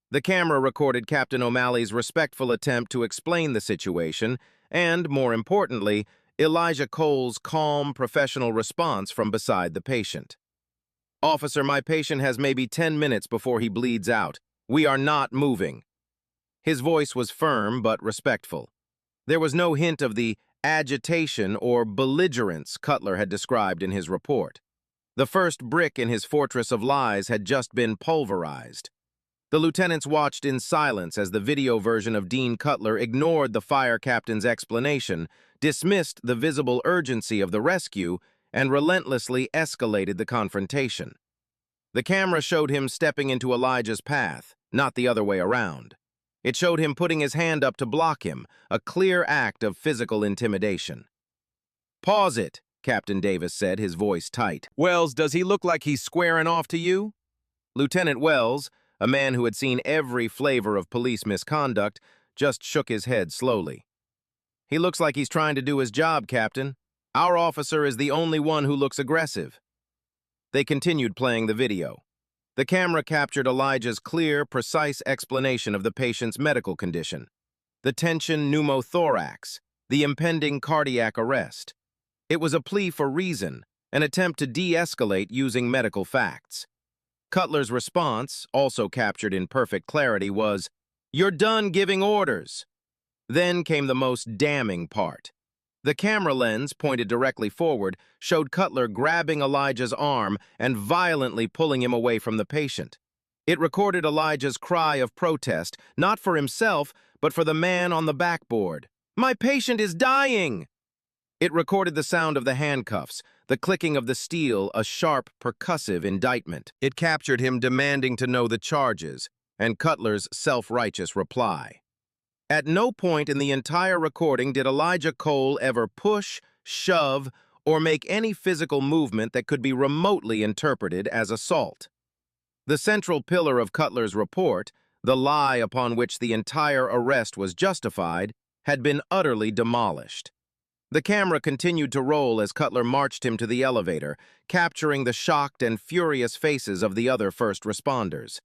The camera recorded Captain O'Malley's respectful attempt to explain the situation and, more importantly, Elijah Cole's calm, professional response from beside the patient. "Officer, my patient has maybe 10 minutes before he bleeds out. We are not moving." His voice was firm but respectful. There was no hint of the agitation or belligerence Cutler had described in his report. The first brick in his fortress of lies had just been pulverized. The lieutenants watched in silence as the video version of Dean Cutler ignored the fire captain's explanation, dismissed the visible urgency of the rescue, and relentlessly escalated the confrontation. The camera showed him stepping into Elijah's path, not the other way around. It showed him putting his hand up to block him, a clear act of physical intimidation. "Pause it," Captain Davis said, his voice tight. "Wells, does he look like he's squaring off to you?" Lieutenant Wells, a man who had seen every flavor of police misconduct, just shook his head slowly. "He looks like he's trying to do his job, Captain. Our officer is the only one who looks aggressive." They continued playing the video. The camera captured Elijah's clear, precise explanation of the patient's medical condition. the tension pneumothorax, the impending cardiac arrest. It was a plea for reason, an attempt to de-escalate using medical facts. Cutler's response, also captured in perfect clarity, was, "You're done giving orders." Then came the most damning part. The camera lens, pointed directly forward, showed Cutler grabbing Elijah's arm and violently pulling him away from the patient. It recorded Elijah's cry of protest, not for himself, but for the man on the backboard. "My patient is dying!" It recorded the sound of the handcuffs, the clicking of the steel, a sharp, percussive indictment. It captured him demanding to know the charges, and Cutler's self-righteous reply. At no point in the entire recording did Elijah Cole ever push, shove, or make any physical movement that could be remotely interpreted as assault. The central pillar of Cutler's report, the lie upon which the entire arrest was justified, had been utterly demolished. The camera continued to roll as Cutler marched him to the elevator, capturing the shocked and furious faces of the other first responders.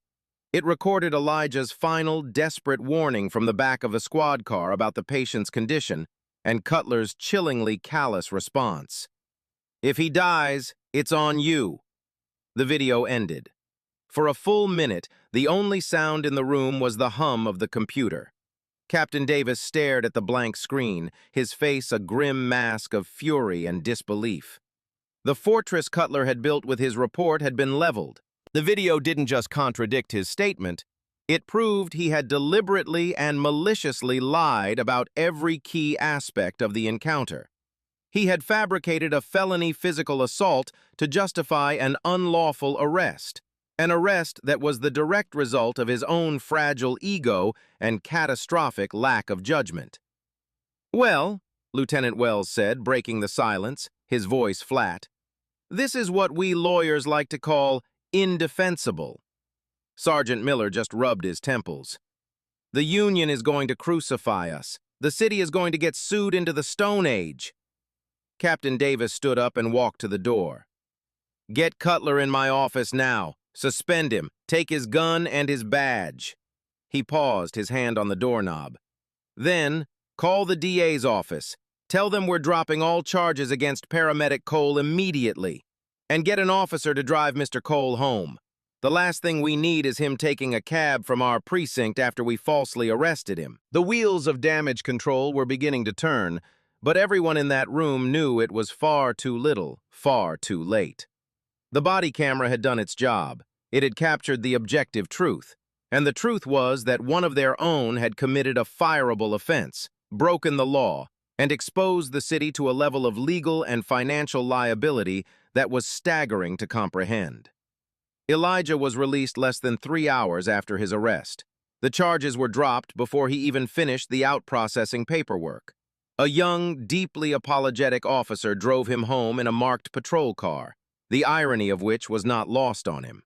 It recorded Elijah's final, desperate warning from the back of a squad car about the patient's condition, and Cutler's chillingly callous response. "If he dies, it's on you." The video ended. For a full minute, the only sound in the room was the hum of the computer. Captain Davis stared at the blank screen, his face a grim mask of fury and disbelief. The fortress Cutler had built with his report had been leveled. The video didn't just contradict his statement, it proved he had deliberately and maliciously lied about every key aspect of the encounter. He had fabricated a felony physical assault to justify an unlawful arrest. An arrest that was the direct result of his own fragile ego and catastrophic lack of judgment. "Well," Lieutenant Wells said, breaking the silence, his voice flat, "this is what we lawyers like to call indefensible." Sergeant Miller just rubbed his temples. "The Union is going to crucify us. The city is going to get sued into the Stone Age." Captain Davis stood up and walked to the door. "Get Cutler in my office now. Suspend him. Take his gun and his badge." He paused, his hand on the doorknob. "Then, call the DA's office. Tell them we're dropping all charges against Paramedic Cole immediately. And get an officer to drive Mr. Cole home. The last thing we need is him taking a cab from our precinct after we falsely arrested him." The wheels of damage control were beginning to turn, but everyone in that room knew it was far too little, far too late. The body camera had done its job. It had captured the objective truth, and the truth was that one of their own had committed a fireable offense, broken the law, and exposed the city to a level of legal and financial liability that was staggering to comprehend. Elijah was released less than 3 hours after his arrest. The charges were dropped before he even finished the out-processing paperwork. A young, deeply apologetic officer drove him home in a marked patrol car, the irony of which was not lost on him.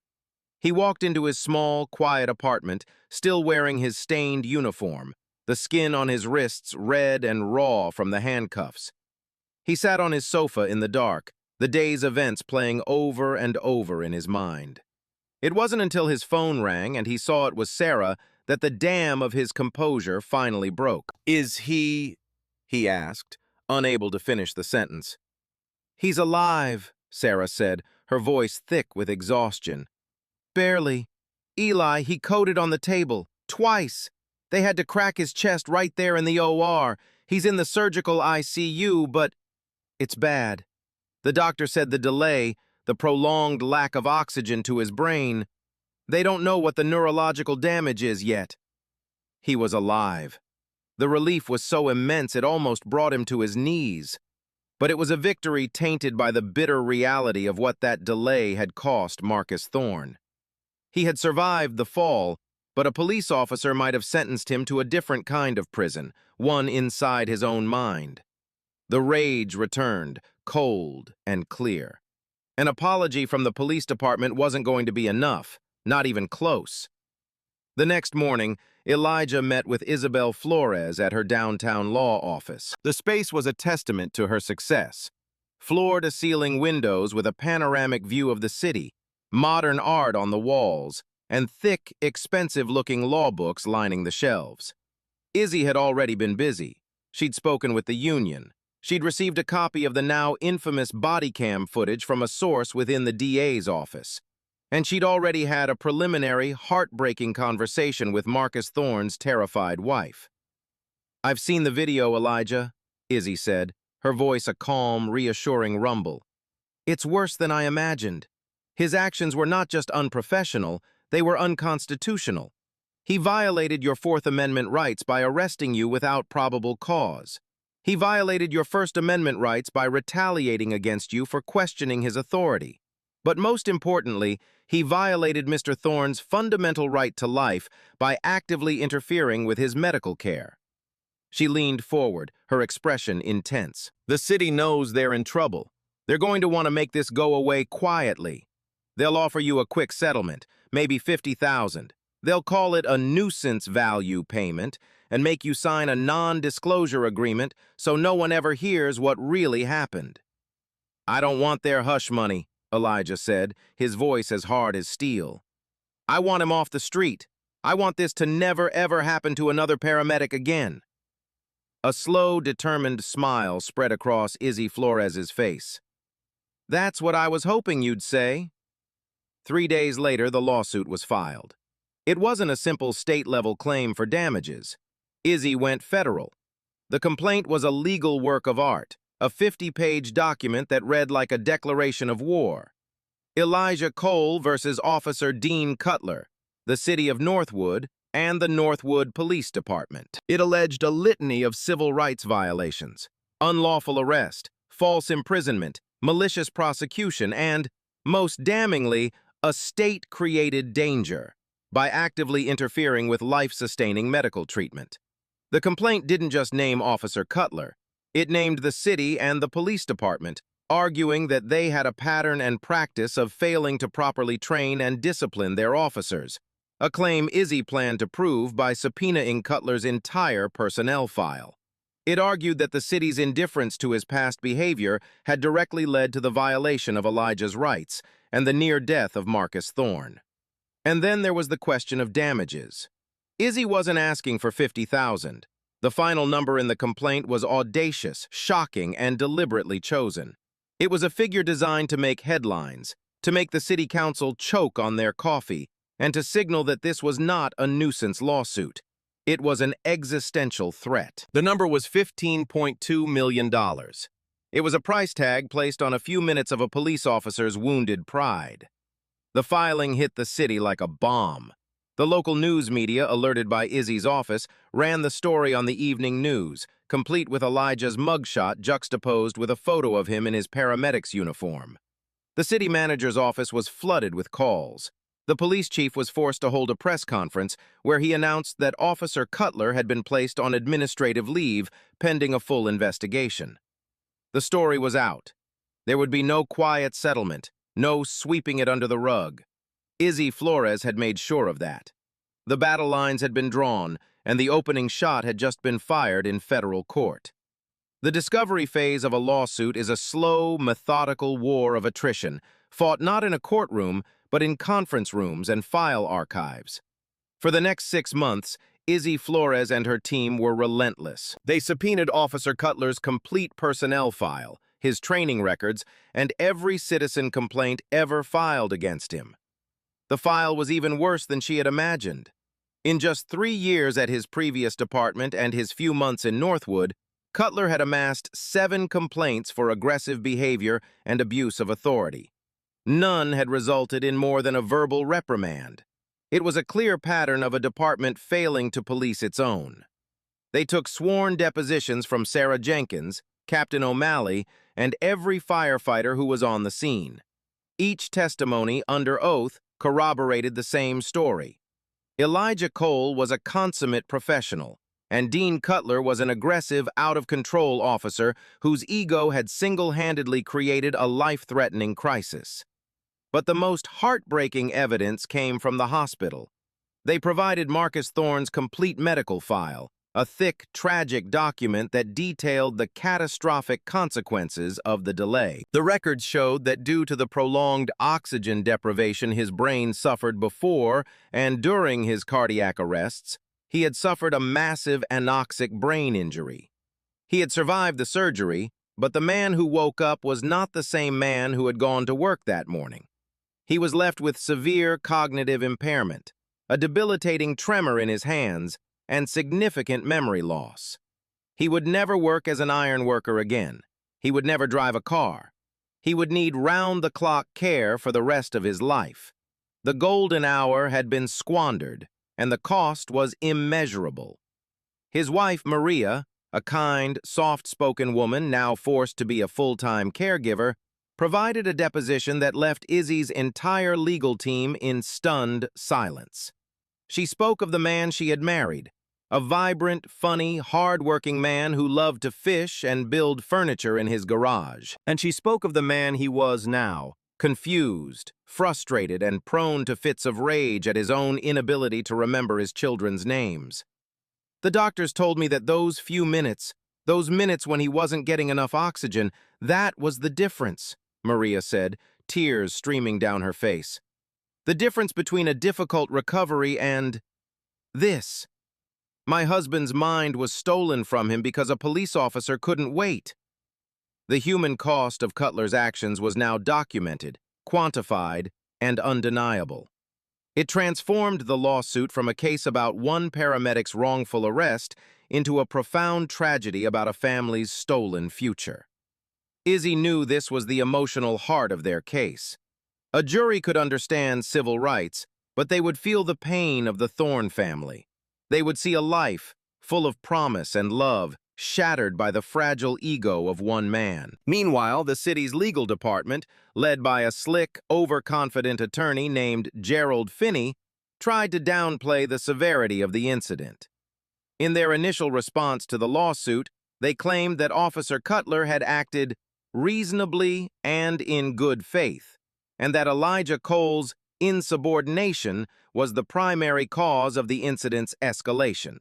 He walked into his small, quiet apartment, still wearing his stained uniform, the skin on his wrists red and raw from the handcuffs. He sat on his sofa in the dark, the day's events playing over and over in his mind. It wasn't until his phone rang and he saw it was Sarah that the dam of his composure finally broke. "Is he?" he asked, unable to finish the sentence. "He's alive," Sarah said, her voice thick with exhaustion. "Barely. Eli, he coded on the table. Twice. They had to crack his chest right there in the OR. He's in the surgical ICU, but it's bad. The doctor said the delay, the prolonged lack of oxygen to his brain, they don't know what the neurological damage is yet." He was alive. The relief was so immense it almost brought him to his knees. But it was a victory tainted by the bitter reality of what that delay had cost Marcus Thorne. He had survived the fall, but a police officer might have sentenced him to a different kind of prison, one inside his own mind. The rage returned, cold and clear. An apology from the police department wasn't going to be enough, not even close. The next morning, Elijah met with Isabel Flores at her downtown law office. The space was a testament to her success. Floor-to-ceiling windows with a panoramic view of the city, modern art on the walls, and thick, expensive-looking law books lining the shelves. Izzy had already been busy. She'd spoken with the union. She'd received a copy of the now infamous body cam footage from a source within the DA's office. And she'd already had a preliminary, heartbreaking conversation with Marcus Thorne's terrified wife. "I've seen the video, Elijah," Izzy said, her voice a calm, reassuring rumble. "It's worse than I imagined. His actions were not just unprofessional, they were unconstitutional. He violated your Fourth Amendment rights by arresting you without probable cause. He violated your First Amendment rights by retaliating against you for questioning his authority. But most importantly, he violated Mr. Thorne's fundamental right to life by actively interfering with his medical care." She leaned forward, her expression intense. "The city knows they're in trouble. They're going to want to make this go away quietly. They'll offer you a quick settlement, maybe $50,000. They'll call it a nuisance value payment and make you sign a non-disclosure agreement so no one ever hears what really happened." "I don't want their hush money," Elijah said, his voice as hard as steel. "I want him off the street. I want this to never, ever happen to another paramedic again." A slow, determined smile spread across Izzy Flores's face. "That's what I was hoping you'd say." 3 days later, the lawsuit was filed. It wasn't a simple state-level claim for damages. Izzy went federal. The complaint was a legal work of art, a 50-page document that read like a declaration of war. Elijah Cole versus Officer Dean Cutler, the city of Northwood, and the Northwood Police Department. It alleged a litany of civil rights violations: unlawful arrest, false imprisonment, malicious prosecution, and, most damningly, a state-created danger by actively interfering with life-sustaining medical treatment. The complaint didn't just name Officer Cutler. It named the city and the police department, arguing that they had a pattern and practice of failing to properly train and discipline their officers, a claim Izzy planned to prove by subpoenaing Cutler's entire personnel file. It argued that the city's indifference to his past behavior had directly led to the violation of Elijah's rights and the near death of Marcus Thorne. And then there was the question of damages. Izzy wasn't asking for $50,000. The final number in the complaint was audacious, shocking, and deliberately chosen. It was a figure designed to make headlines, to make the city council choke on their coffee, and to signal that this was not a nuisance lawsuit. It was an existential threat. The number was $15.2 million. It was a price tag placed on a few minutes of a police officer's wounded pride. The filing hit the city like a bomb. The local news media, alerted by Izzy's office, ran the story on the evening news, complete with Elijah's mugshot juxtaposed with a photo of him in his paramedic's uniform. The city manager's office was flooded with calls. The police chief was forced to hold a press conference where he announced that Officer Cutler had been placed on administrative leave pending a full investigation. The story was out. There would be no quiet settlement, no sweeping it under the rug. Izzy Flores had made sure of that. The battle lines had been drawn, and the opening shot had just been fired in federal court. The discovery phase of a lawsuit is a slow, methodical war of attrition, fought not in a courtroom, but in conference rooms and file archives. For the next 6 months, Izzy Flores and her team were relentless. They subpoenaed Officer Cutler's complete personnel file, his training records, and every citizen complaint ever filed against him. The file was even worse than she had imagined. In just 3 years at his previous department and his few months in Northwood, Cutler had amassed 7 complaints for aggressive behavior and abuse of authority. None had resulted in more than a verbal reprimand. It was a clear pattern of a department failing to police its own. They took sworn depositions from Sarah Jenkins, Captain O'Malley, and every firefighter who was on the scene. Each testimony, under oath, corroborated the same story. Elijah Cole was a consummate professional, and Dean Cutler was an aggressive, out-of-control officer whose ego had single-handedly created a life-threatening crisis. But the most heartbreaking evidence came from the hospital. They provided Marcus Thorne's complete medical file, a thick, tragic document that detailed the catastrophic consequences of the delay. The records showed that due to the prolonged oxygen deprivation his brain suffered before and during his cardiac arrests, He had suffered a massive anoxic brain injury. He had survived the surgery, but the man who woke up was not the same man who had gone to work that morning. He was left with severe cognitive impairment, a debilitating tremor in his hands, and significant memory loss. He would never work as an iron worker again. He would never drive a car. He would need round-the-clock care for the rest of his life. The golden hour had been squandered, and the cost was immeasurable. His wife, Maria, a kind, soft-spoken woman now forced to be a full-time caregiver, provided a deposition that left Izzy's entire legal team in stunned silence. She spoke of the man she had married, a vibrant, funny, hard-working man who loved to fish and build furniture in his garage. And she spoke of the man he was now, confused, frustrated, and prone to fits of rage at his own inability to remember his children's names. The doctors told me that those few minutes, those minutes when he wasn't getting enough oxygen, that was the difference, Maria said, tears streaming down her face. The difference between a difficult recovery and this. My husband's mind was stolen from him because a police officer couldn't wait. The human cost of Cutler's actions was now documented, quantified, and undeniable. It transformed the lawsuit from a case about one paramedic's wrongful arrest into a profound tragedy about a family's stolen future. Izzy knew this was the emotional heart of their case. A jury could understand civil rights, but they would feel the pain of the Thorne family. They would see a life, full of promise and love, shattered by the fragile ego of one man. Meanwhile, the city's legal department, led by a slick, overconfident attorney named Gerald Finney, tried to downplay the severity of the incident. In their initial response to the lawsuit, they claimed that Officer Cutler had acted reasonably and in good faith, and that Elijah Cole's insubordination was the primary cause of the incident's escalation.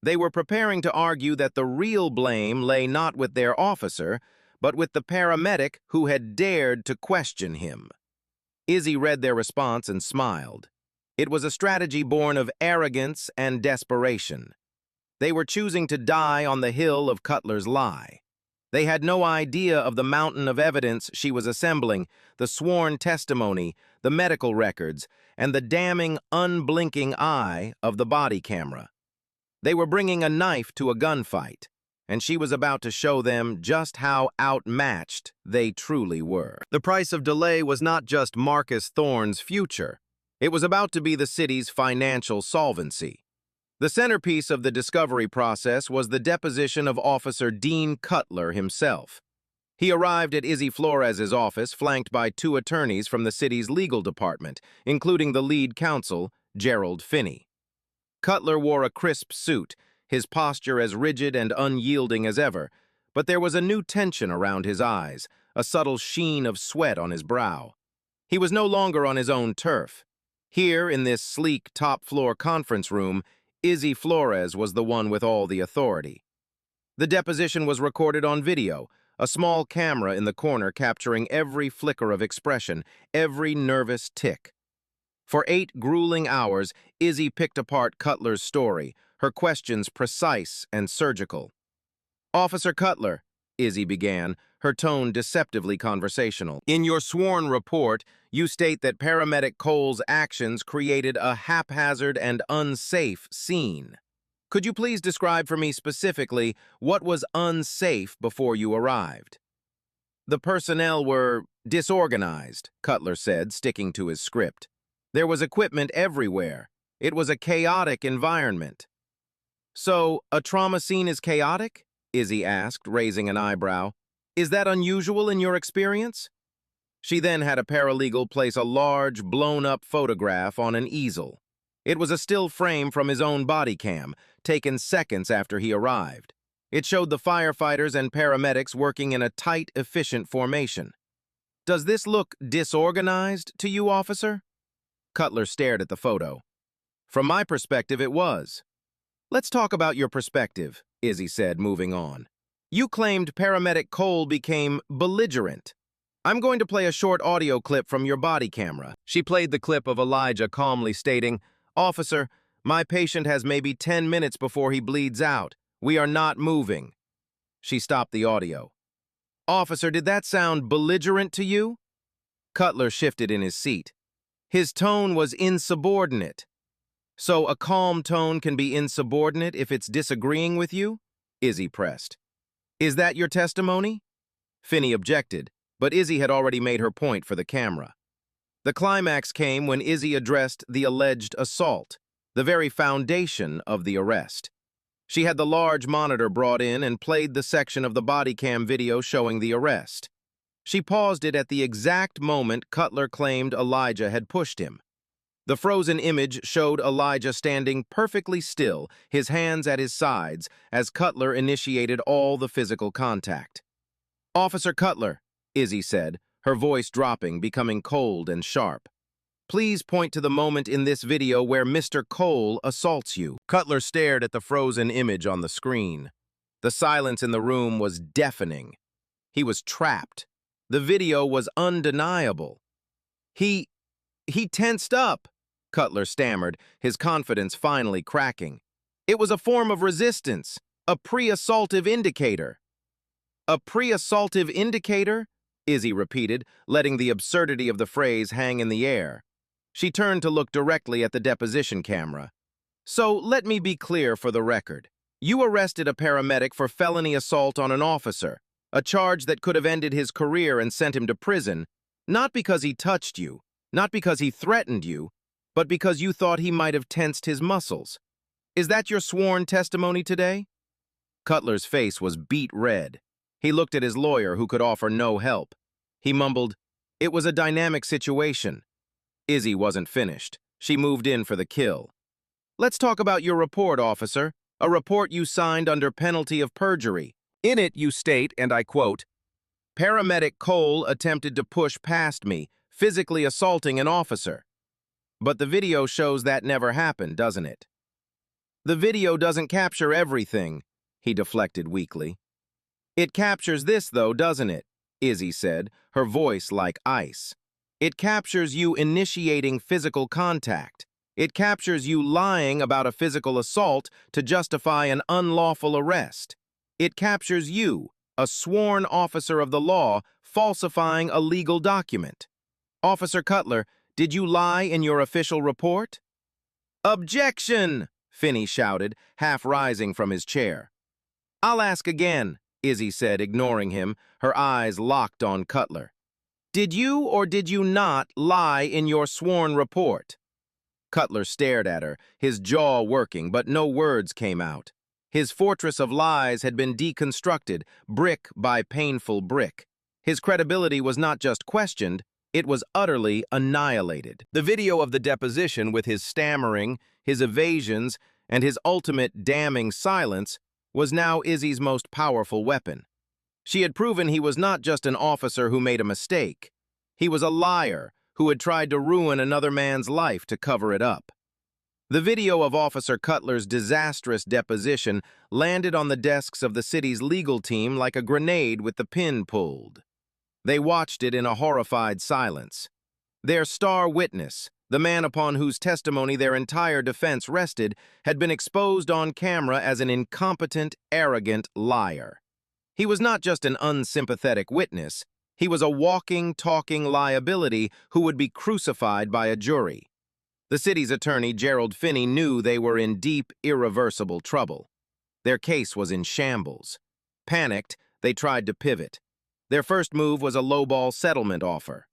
They were preparing to argue that the real blame lay not with their officer, but with the paramedic who had dared to question him. Izzy read their response and smiled. It was a strategy born of arrogance and desperation. They were choosing to die on the hill of Cutler's lie. They had no idea of the mountain of evidence she was assembling, the sworn testimony, the medical records, and the damning, unblinking eye of the body camera. They were bringing a knife to a gunfight, and she was about to show them just how outmatched they truly were. The price of delay was not just Marcus Thorne's future. It was about to be the city's financial solvency. The centerpiece of the discovery process was the deposition of Officer Dean Cutler himself. He arrived at Izzy Flores's office flanked by two attorneys from the city's legal department, including the lead counsel, Gerald Finney. Cutler wore a crisp suit, his posture as rigid and unyielding as ever, but there was a new tension around his eyes, a subtle sheen of sweat on his brow. He was no longer on his own turf. Here, in this sleek top-floor conference room, Izzy Flores was the one with all the authority. The deposition was recorded on video, a small camera in the corner capturing every flicker of expression, every nervous tick. For 8 grueling hours, Izzy picked apart Cutler's story, her questions precise and surgical. "Officer Cutler," Izzy began, her tone deceptively conversational. "In your sworn report, you state that Paramedic Cole's actions created a haphazard and unsafe scene. Could you please describe for me specifically what was unsafe before you arrived?" "The personnel were disorganized," Cutler said, sticking to his script. "There was equipment everywhere. It was a chaotic environment." "So, a trauma scene is chaotic?" Izzy asked, raising an eyebrow. "Is that unusual in your experience?" She then had a paralegal place a large, blown-up photograph on an easel. It was a still frame from his own body cam, taken seconds after he arrived. It showed the firefighters and paramedics working in a tight, efficient formation. "Does this look disorganized to you, officer?" Cutler stared at the photo. "From my perspective, it was." "Let's talk about your perspective," Izzy said, moving on. "You claimed Paramedic Cole became belligerent. I'm going to play a short audio clip from your body camera." She played the clip of Elijah calmly stating, "Officer, My patient has maybe 10 minutes before he bleeds out. We are not moving. She stopped the audio. Officer, did that sound belligerent to you? Cutler shifted in his seat. His tone was insubordinate. So a calm tone can be insubordinate if it's disagreeing with you? Izzy pressed. Is that your testimony? Finney objected, but Izzy had already made her point for the camera. The climax came when Izzy addressed the alleged assault, the very foundation of the arrest. She had the large monitor brought in and played the section of the body cam video showing the arrest. She paused it at the exact moment Cutler claimed Elijah had pushed him. The frozen image showed Elijah standing perfectly still, his hands at his sides, as Cutler initiated all the physical contact. Officer Cutler, Izzy said, her voice dropping, becoming cold and sharp. Please point to the moment in this video where Mr. Cole assaults you. Cutler stared at the frozen image on the screen. The silence in the room was deafening. He was trapped. The video was undeniable. He tensed up, Cutler stammered, his confidence finally cracking. It was a form of resistance, a pre-assaultive indicator. A pre-assaultive indicator? Izzy repeated, letting the absurdity of the phrase hang in the air. She turned to look directly at the deposition camera. So, let me be clear for the record. You arrested a paramedic for felony assault on an officer, a charge that could have ended his career and sent him to prison, not because he touched you, not because he threatened you, but because you thought he might have tensed his muscles. Is that your sworn testimony today? Cutler's face was beet red. He looked at his lawyer, who could offer no help. He mumbled, "It was a dynamic situation." Izzy wasn't finished. She moved in for the kill. Let's talk about your report, officer, a report you signed under penalty of perjury. In it, you state, and I quote, "Paramedic Cole attempted to push past me, physically assaulting an officer." But the video shows that never happened, doesn't it? The video doesn't capture everything, he deflected weakly. It captures this, though, doesn't it? Izzy said, her voice like ice. It captures you initiating physical contact. It captures you lying about a physical assault to justify an unlawful arrest. It captures you, a sworn officer of the law, falsifying a legal document. Officer Cutler, did you lie in your official report? Objection! Finney shouted, half rising from his chair. I'll ask again, Izzy said, ignoring him, her eyes locked on Cutler. Did you or did you not lie in your sworn report? Cutler stared at her, his jaw working, but no words came out. His fortress of lies had been deconstructed, brick by painful brick. His credibility was not just questioned, it was utterly annihilated. The video of the deposition, with his stammering, his evasions, and his ultimate damning silence, was now Izzy's most powerful weapon. She had proven he was not just an officer who made a mistake. He was a liar who had tried to ruin another man's life to cover it up. The video of Officer Cutler's disastrous deposition landed on the desks of the city's legal team like a grenade with the pin pulled. They watched it in a horrified silence. Their star witness, the man upon whose testimony their entire defense rested, had been exposed on camera as an incompetent, arrogant liar. He was not just an unsympathetic witness, he was a walking, talking liability who would be crucified by a jury. The city's attorney, Gerald Finney, knew they were in deep, irreversible trouble. Their case was in shambles. Panicked, they tried to pivot. Their first move was a lowball settlement offer.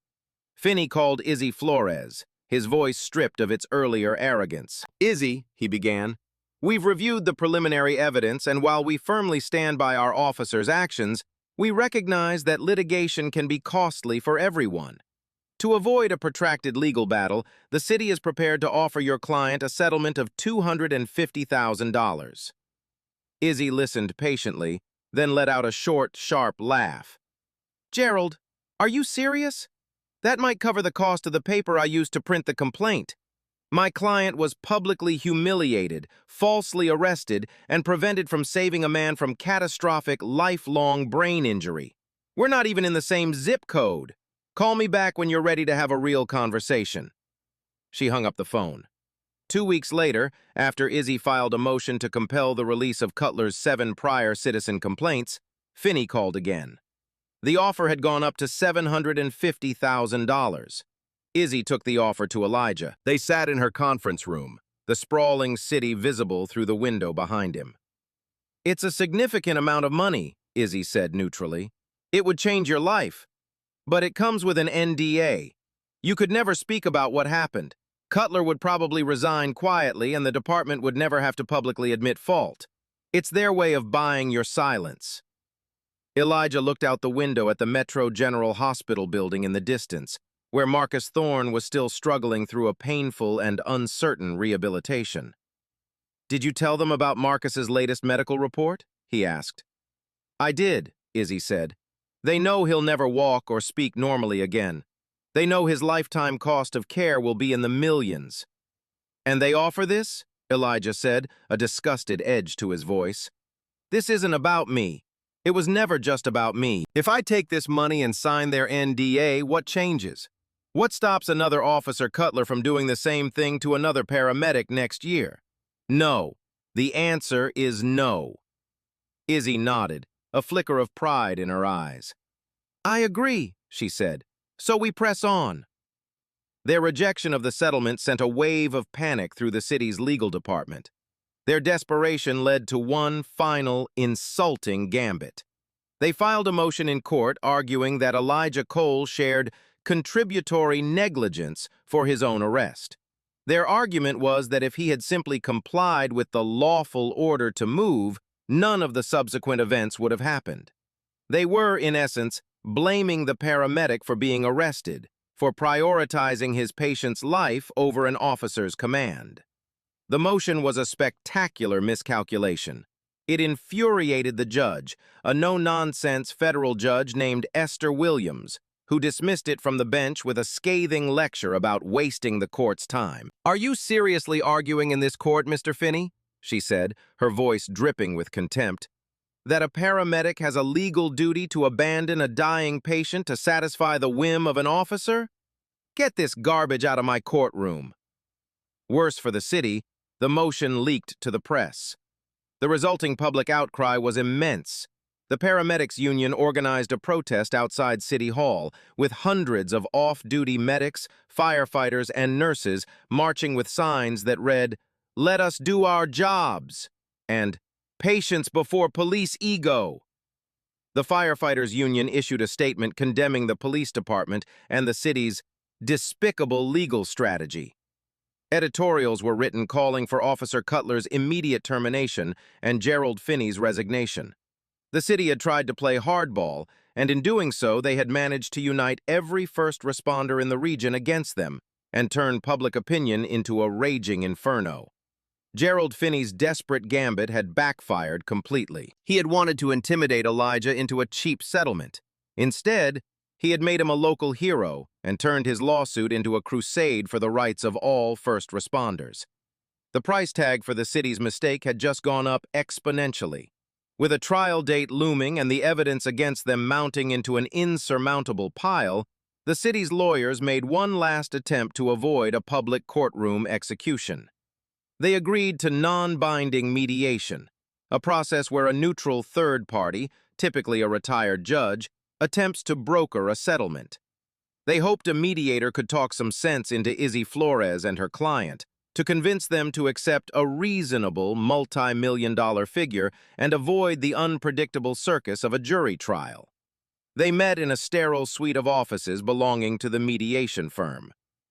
Finney called Izzy Flores, his voice stripped of its earlier arrogance. Izzy, he began, we've reviewed the preliminary evidence, and while we firmly stand by our officer's actions, we recognize that litigation can be costly for everyone. To avoid a protracted legal battle, the city is prepared to offer your client a settlement of $250,000. Izzy listened patiently, then let out a short, sharp laugh. Gerald, are you serious? That might cover the cost of the paper I used to print the complaint. My client was publicly humiliated, falsely arrested, and prevented from saving a man from catastrophic, lifelong brain injury. We're not even in the same zip code. Call me back when you're ready to have a real conversation. She hung up the phone. 2 weeks later, after Izzy filed a motion to compel the release of Cutler's 7 prior citizen complaints, Finney called again. The offer had gone up to $750,000. Izzy took the offer to Elijah. They sat in her conference room, the sprawling city visible through the window behind him. "It's a significant amount of money," Izzy said neutrally. "It would change your life. But it comes with an NDA. You could never speak about what happened. Cutler would probably resign quietly and the department would never have to publicly admit fault. It's their way of buying your silence." Elijah looked out the window at the Metro General Hospital building in the distance, where Marcus Thorne was still struggling through a painful and uncertain rehabilitation. "Did you tell them about Marcus's latest medical report?" he asked. "I did," Izzy said. "They know he'll never walk or speak normally again. They know his lifetime cost of care will be in the millions." "And they offer this?" Elijah said, a disgusted edge to his voice. "This isn't about me. It was never just about me. If I take this money and sign their NDA, what changes? What stops another Officer Cutler from doing the same thing to another paramedic next year? No. The answer is no." Izzy nodded, a flicker of pride in her eyes. "I agree," she said. "So we press on." Their rejection of the settlement sent a wave of panic through the city's legal department. Their desperation led to one final, insulting gambit. They filed a motion in court arguing that Elijah Cole shared contributory negligence for his own arrest. Their argument was that if he had simply complied with the lawful order to move, none of the subsequent events would have happened. They were, in essence, blaming the paramedic for being arrested, for prioritizing his patient's life over an officer's command. The motion was a spectacular miscalculation. It infuriated the judge, a no-nonsense federal judge named Esther Williams, who dismissed it from the bench with a scathing lecture about wasting the court's time. "Are you seriously arguing in this court, Mr. Finney?" she said, her voice dripping with contempt. "That a paramedic has a legal duty to abandon a dying patient to satisfy the whim of an officer? Get this garbage out of my courtroom." Worse for the city, the motion leaked to the press. The resulting public outcry was immense. The paramedics union organized a protest outside City Hall, with hundreds of off-duty medics, firefighters, and nurses marching with signs that read, "Let us do our jobs," and "Patience before police ego." The firefighters union issued a statement condemning the police department and the city's despicable legal strategy. Editorials were written calling for Officer Cutler's immediate termination and Gerald Finney's resignation. The city had tried to play hardball, and in doing so, they had managed to unite every first responder in the region against them and turn public opinion into a raging inferno. Gerald Finney's desperate gambit had backfired completely. He had wanted to intimidate Elijah into a cheap settlement. Instead, he had made him a local hero and turned his lawsuit into a crusade for the rights of all first responders. The price tag for the city's mistake had just gone up exponentially. With a trial date looming and the evidence against them mounting into an insurmountable pile, the city's lawyers made one last attempt to avoid a public courtroom execution. They agreed to non-binding mediation, a process where a neutral third party, typically a retired judge, attempts to broker a settlement. They hoped a mediator could talk some sense into Izzy Flores and her client, to convince them to accept a reasonable multi-million-dollar figure and avoid the unpredictable circus of a jury trial. They met in a sterile suite of offices belonging to the mediation firm.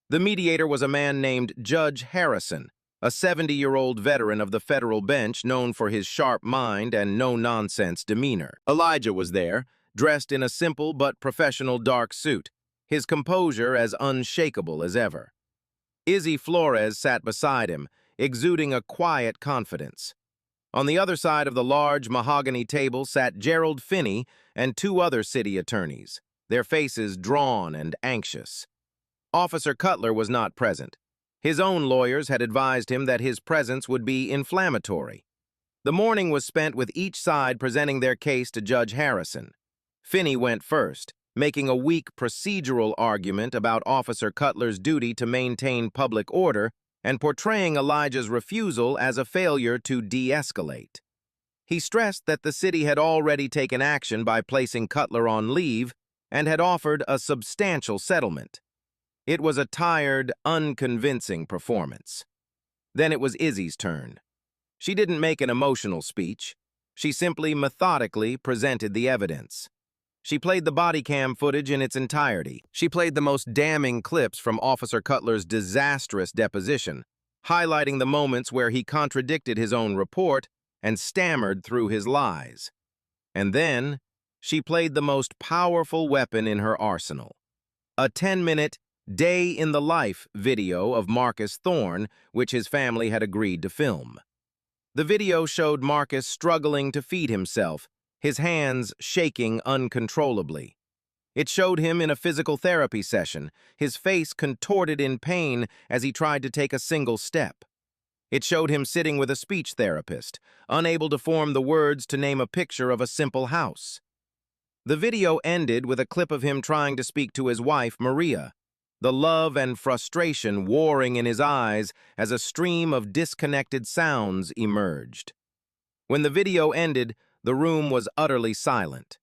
The mediator was a man named Judge Harrison, a 70-year-old veteran of the federal bench known for his sharp mind and no-nonsense demeanor. Elijah was there, dressed in a simple but professional dark suit, his composure as unshakable as ever. Izzy Flores sat beside him, exuding a quiet confidence. On the other side of the large mahogany table sat Gerald Finney and 2 other city attorneys, their faces drawn and anxious. Officer Cutler was not present. His own lawyers had advised him that his presence would be inflammatory. The morning was spent with each side presenting their case to Judge Harrison. Finney went first, making a weak procedural argument about Officer Cutler's duty to maintain public order and portraying Elijah's refusal as a failure to de-escalate. He stressed that the city had already taken action by placing Cutler on leave and had offered a substantial settlement. It was a tired, unconvincing performance. Then it was Izzy's turn. She didn't make an emotional speech. She simply methodically presented the evidence. She played the body cam footage in its entirety. She played the most damning clips from Officer Cutler's disastrous deposition, highlighting the moments where he contradicted his own report and stammered through his lies. And then, she played the most powerful weapon in her arsenal, a 10-minute day in the life video of Marcus Thorne, which his family had agreed to film. The video showed Marcus struggling to feed himself, his hands shaking uncontrollably. It showed him in a physical therapy session, his face contorted in pain as he tried to take a single step. It showed him sitting with a speech therapist, unable to form the words to name a picture of a simple house. The video ended with a clip of him trying to speak to his wife, Maria, the love and frustration warring in his eyes as a stream of disconnected sounds emerged. When the video ended, the room was utterly silent.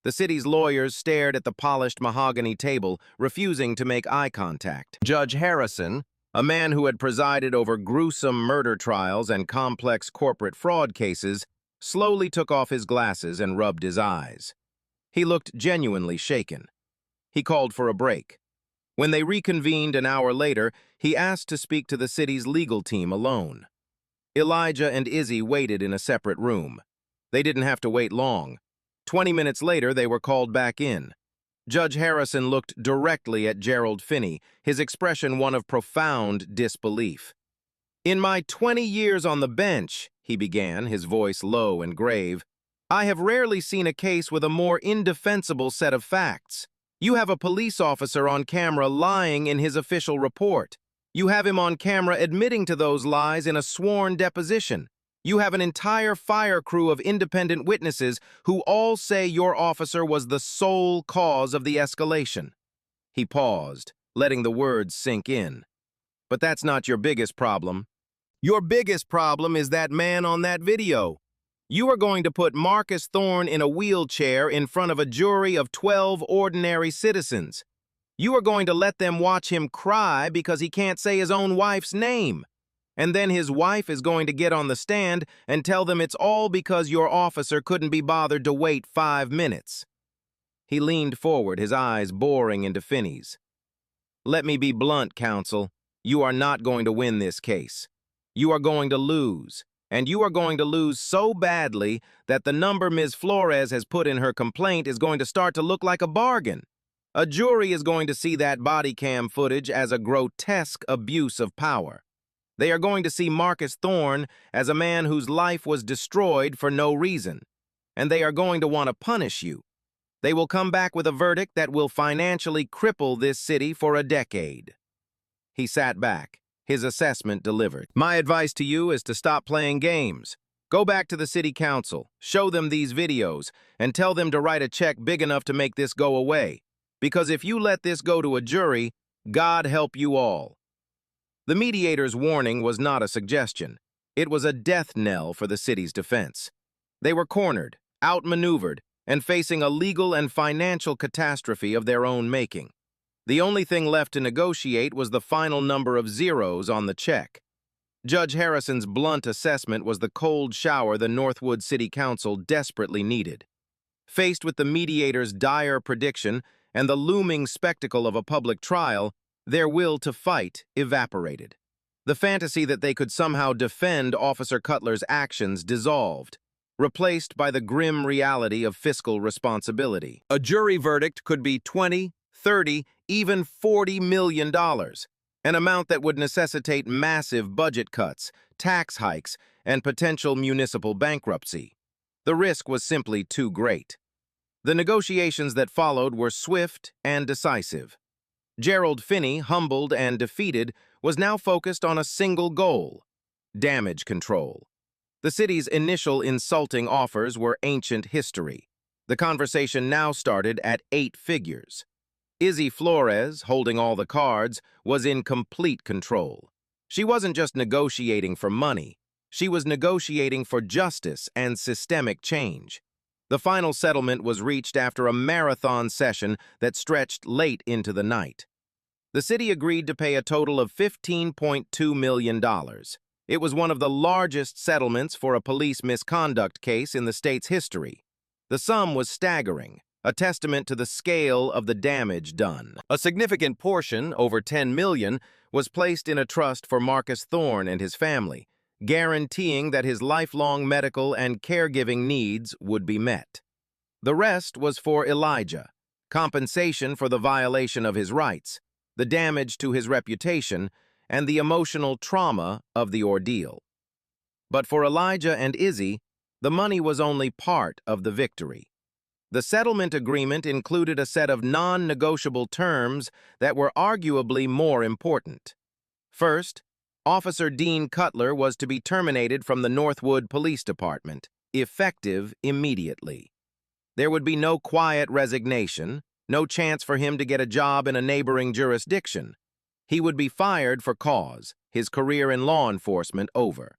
The city's lawyers stared at the polished mahogany table, refusing to make eye contact. Judge Harrison, a man who had presided over gruesome murder trials and complex corporate fraud cases, slowly took off his glasses and rubbed his eyes. He looked genuinely shaken. He called for a break. When they reconvened an hour later, he asked to speak to the city's legal team alone. Elijah and Izzy waited in a separate room. They didn't have to wait long. 20 minutes later, they were called back in. Judge Harrison looked directly at Gerald Finney, his expression one of profound disbelief. "In my 20 years on the bench," he began, his voice low and grave, "I have rarely seen a case with a more indefensible set of facts. You have a police officer on camera lying in his official report. You have him on camera admitting to those lies in a sworn deposition. You have an entire fire crew of independent witnesses who all say your officer was the sole cause of the escalation." He paused, letting the words sink in. "But that's not your biggest problem. Your biggest problem is that man on that video. You are going to put Marcus Thorne in a wheelchair in front of a jury of 12 ordinary citizens. You are going to let them watch him cry because he can't say his own wife's name. And then his wife is going to get on the stand and tell them it's all because your officer couldn't be bothered to wait 5 minutes." He leaned forward, his eyes boring into Finney's. "Let me be blunt, counsel. You are not going to win this case. You are going to lose, and you are going to lose so badly that the number Ms. Flores has put in her complaint is going to start to look like a bargain. A jury is going to see that body cam footage as a grotesque abuse of power. They are going to see Marcus Thorne as a man whose life was destroyed for no reason, and they are going to want to punish you. They will come back with a verdict that will financially cripple this city for a decade." He sat back, his assessment delivered. "My advice to you is to stop playing games. Go back to the city council, show them these videos, and tell them to write a check big enough to make this go away. Because if you let this go to a jury, God help you all." The mediator's warning was not a suggestion. It was a death knell for the city's defense. They were cornered, outmaneuvered, and facing a legal and financial catastrophe of their own making. The only thing left to negotiate was the final number of zeros on the check. Judge Harrison's blunt assessment was the cold shower the Northwood City Council desperately needed. Faced with the mediator's dire prediction and the looming spectacle of a public trial, their will to fight evaporated. The fantasy that they could somehow defend Officer Cutler's actions dissolved, replaced by the grim reality of fiscal responsibility. A jury verdict could be $20, $30, even $40 million, an amount that would necessitate massive budget cuts, tax hikes, and potential municipal bankruptcy. The risk was simply too great. The negotiations that followed were swift and decisive. Gerald Finney, humbled and defeated, was now focused on a single goal: damage control. The city's initial insulting offers were ancient history. The conversation now started at 8 figures. Izzy Flores, holding all the cards, was in complete control. She wasn't just negotiating for money. She was negotiating for justice and systemic change. The final settlement was reached after a marathon session that stretched late into the night. The city agreed to pay a total of $15.2 million. It was one of the largest settlements for a police misconduct case in the state's history. The sum was staggering, a testament to the scale of the damage done. A significant portion, over $10 million, was placed in a trust for Marcus Thorne and his family, guaranteeing that his lifelong medical and caregiving needs would be met. The rest was for Elijah, compensation for the violation of his rights, the damage to his reputation, and the emotional trauma of the ordeal. But for Elijah and Izzy, the money was only part of the victory. The settlement agreement included a set of non-negotiable terms that were arguably more important. First, Officer Dean Cutler was to be terminated from the Northwood Police Department, effective immediately. There would be no quiet resignation, no chance for him to get a job in a neighboring jurisdiction. He would be fired for cause, his career in law enforcement over.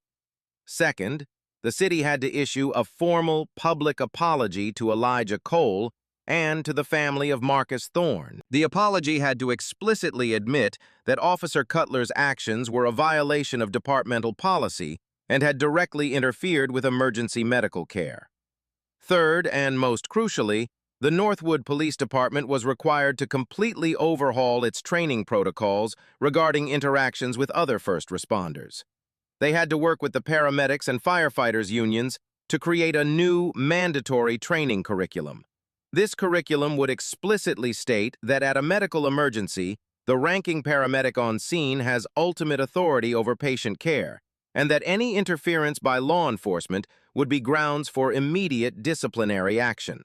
Second, the city had to issue a formal public apology to Elijah Cole and to the family of Marcus Thorne. The apology had to explicitly admit that Officer Cutler's actions were a violation of departmental policy and had directly interfered with emergency medical care. Third, and most crucially, the Northwood Police Department was required to completely overhaul its training protocols regarding interactions with other first responders. They had to work with the paramedics and firefighters unions to create a new mandatory training curriculum. This curriculum would explicitly state that at a medical emergency, the ranking paramedic on scene has ultimate authority over patient care, and that any interference by law enforcement would be grounds for immediate disciplinary action.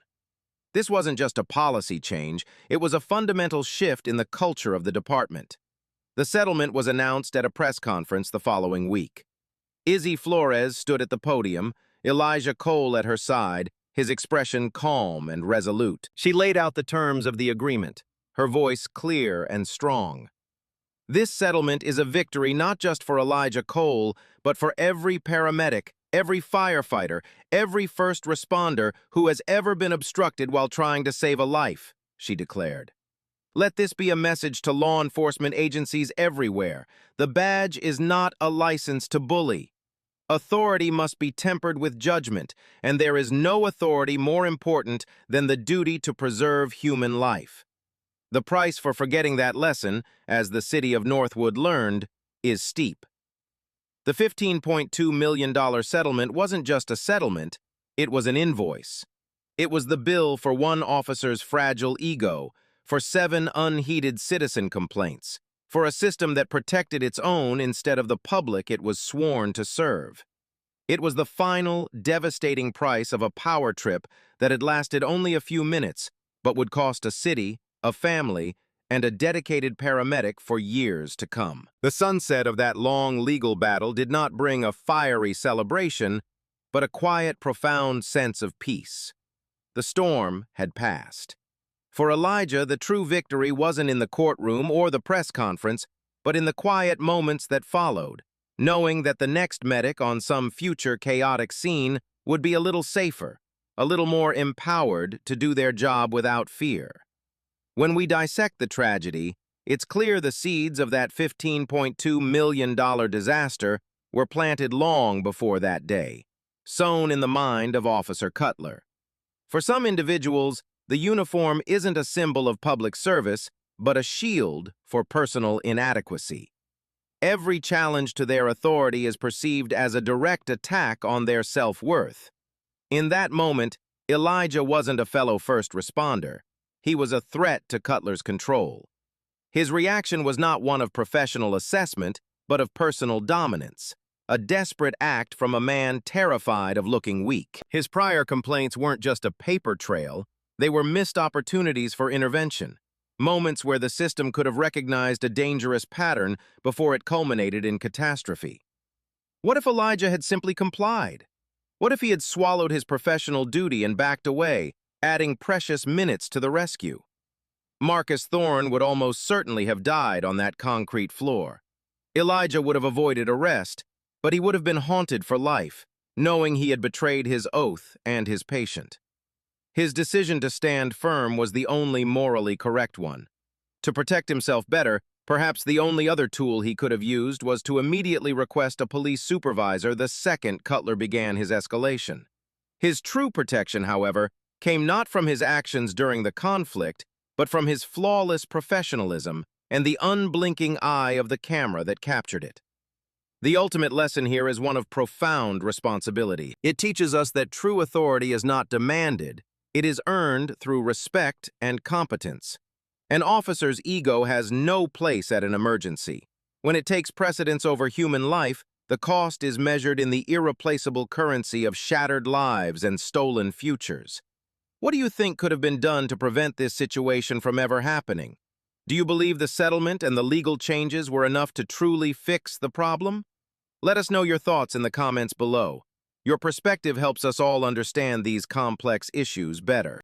This wasn't just a policy change, it was a fundamental shift in the culture of the department. The settlement was announced at a press conference the following week. Izzy Flores stood at the podium, Elijah Cole at her side, his expression calm and resolute. She laid out the terms of the agreement, her voice clear and strong. This settlement is a victory not just for Elijah Cole, but for every paramedic, every firefighter, every first responder who has ever been obstructed while trying to save a life, she declared. Let this be a message to law enforcement agencies everywhere. The badge is not a license to bully. Authority must be tempered with judgment, and there is no authority more important than the duty to preserve human life. The price for forgetting that lesson, as the city of Northwood learned, is steep. The $15.2 million settlement wasn't just a settlement, it was an invoice. It was the bill for one officer's fragile ego, for 7 unheeded citizen complaints, for a system that protected its own instead of the public it was sworn to serve. It was the final, devastating price of a power trip that had lasted only a few minutes, but would cost a city, a family, and a dedicated paramedic for years to come. The sunset of that long legal battle did not bring a fiery celebration, but a quiet, profound sense of peace. The storm had passed. For Elijah, the true victory wasn't in the courtroom or the press conference, but in the quiet moments that followed, knowing that the next medic on some future chaotic scene would be a little safer, a little more empowered to do their job without fear. When we dissect the tragedy, it's clear the seeds of that $15.2 million disaster were planted long before that day, sown in the mind of Officer Cutler. For some individuals, the uniform isn't a symbol of public service, but a shield for personal inadequacy. Every challenge to their authority is perceived as a direct attack on their self-worth. In that moment, Elijah wasn't a fellow first responder. He was a threat to Cutler's control. His reaction was not one of professional assessment, but of personal dominance, a desperate act from a man terrified of looking weak. His prior complaints weren't just a paper trail, they were missed opportunities for intervention, moments where the system could have recognized a dangerous pattern before it culminated in catastrophe. What if Elijah had simply complied? What if he had swallowed his professional duty and backed away, adding precious minutes to the rescue? Marcus Thorne would almost certainly have died on that concrete floor. Elijah would have avoided arrest, but he would have been haunted for life, knowing he had betrayed his oath and his patient. His decision to stand firm was the only morally correct one. To protect himself better, perhaps the only other tool he could have used was to immediately request a police supervisor the second Cutler began his escalation. His true protection, however, came not from his actions during the conflict, but from his flawless professionalism and the unblinking eye of the camera that captured it. The ultimate lesson here is one of profound responsibility. It teaches us that true authority is not demanded, it is earned through respect and competence. An officer's ego has no place at an emergency. When it takes precedence over human life, the cost is measured in the irreplaceable currency of shattered lives and stolen futures. What do you think could have been done to prevent this situation from ever happening? Do you believe the settlement and the legal changes were enough to truly fix the problem? Let us know your thoughts in the comments below. Your perspective helps us all understand these complex issues better.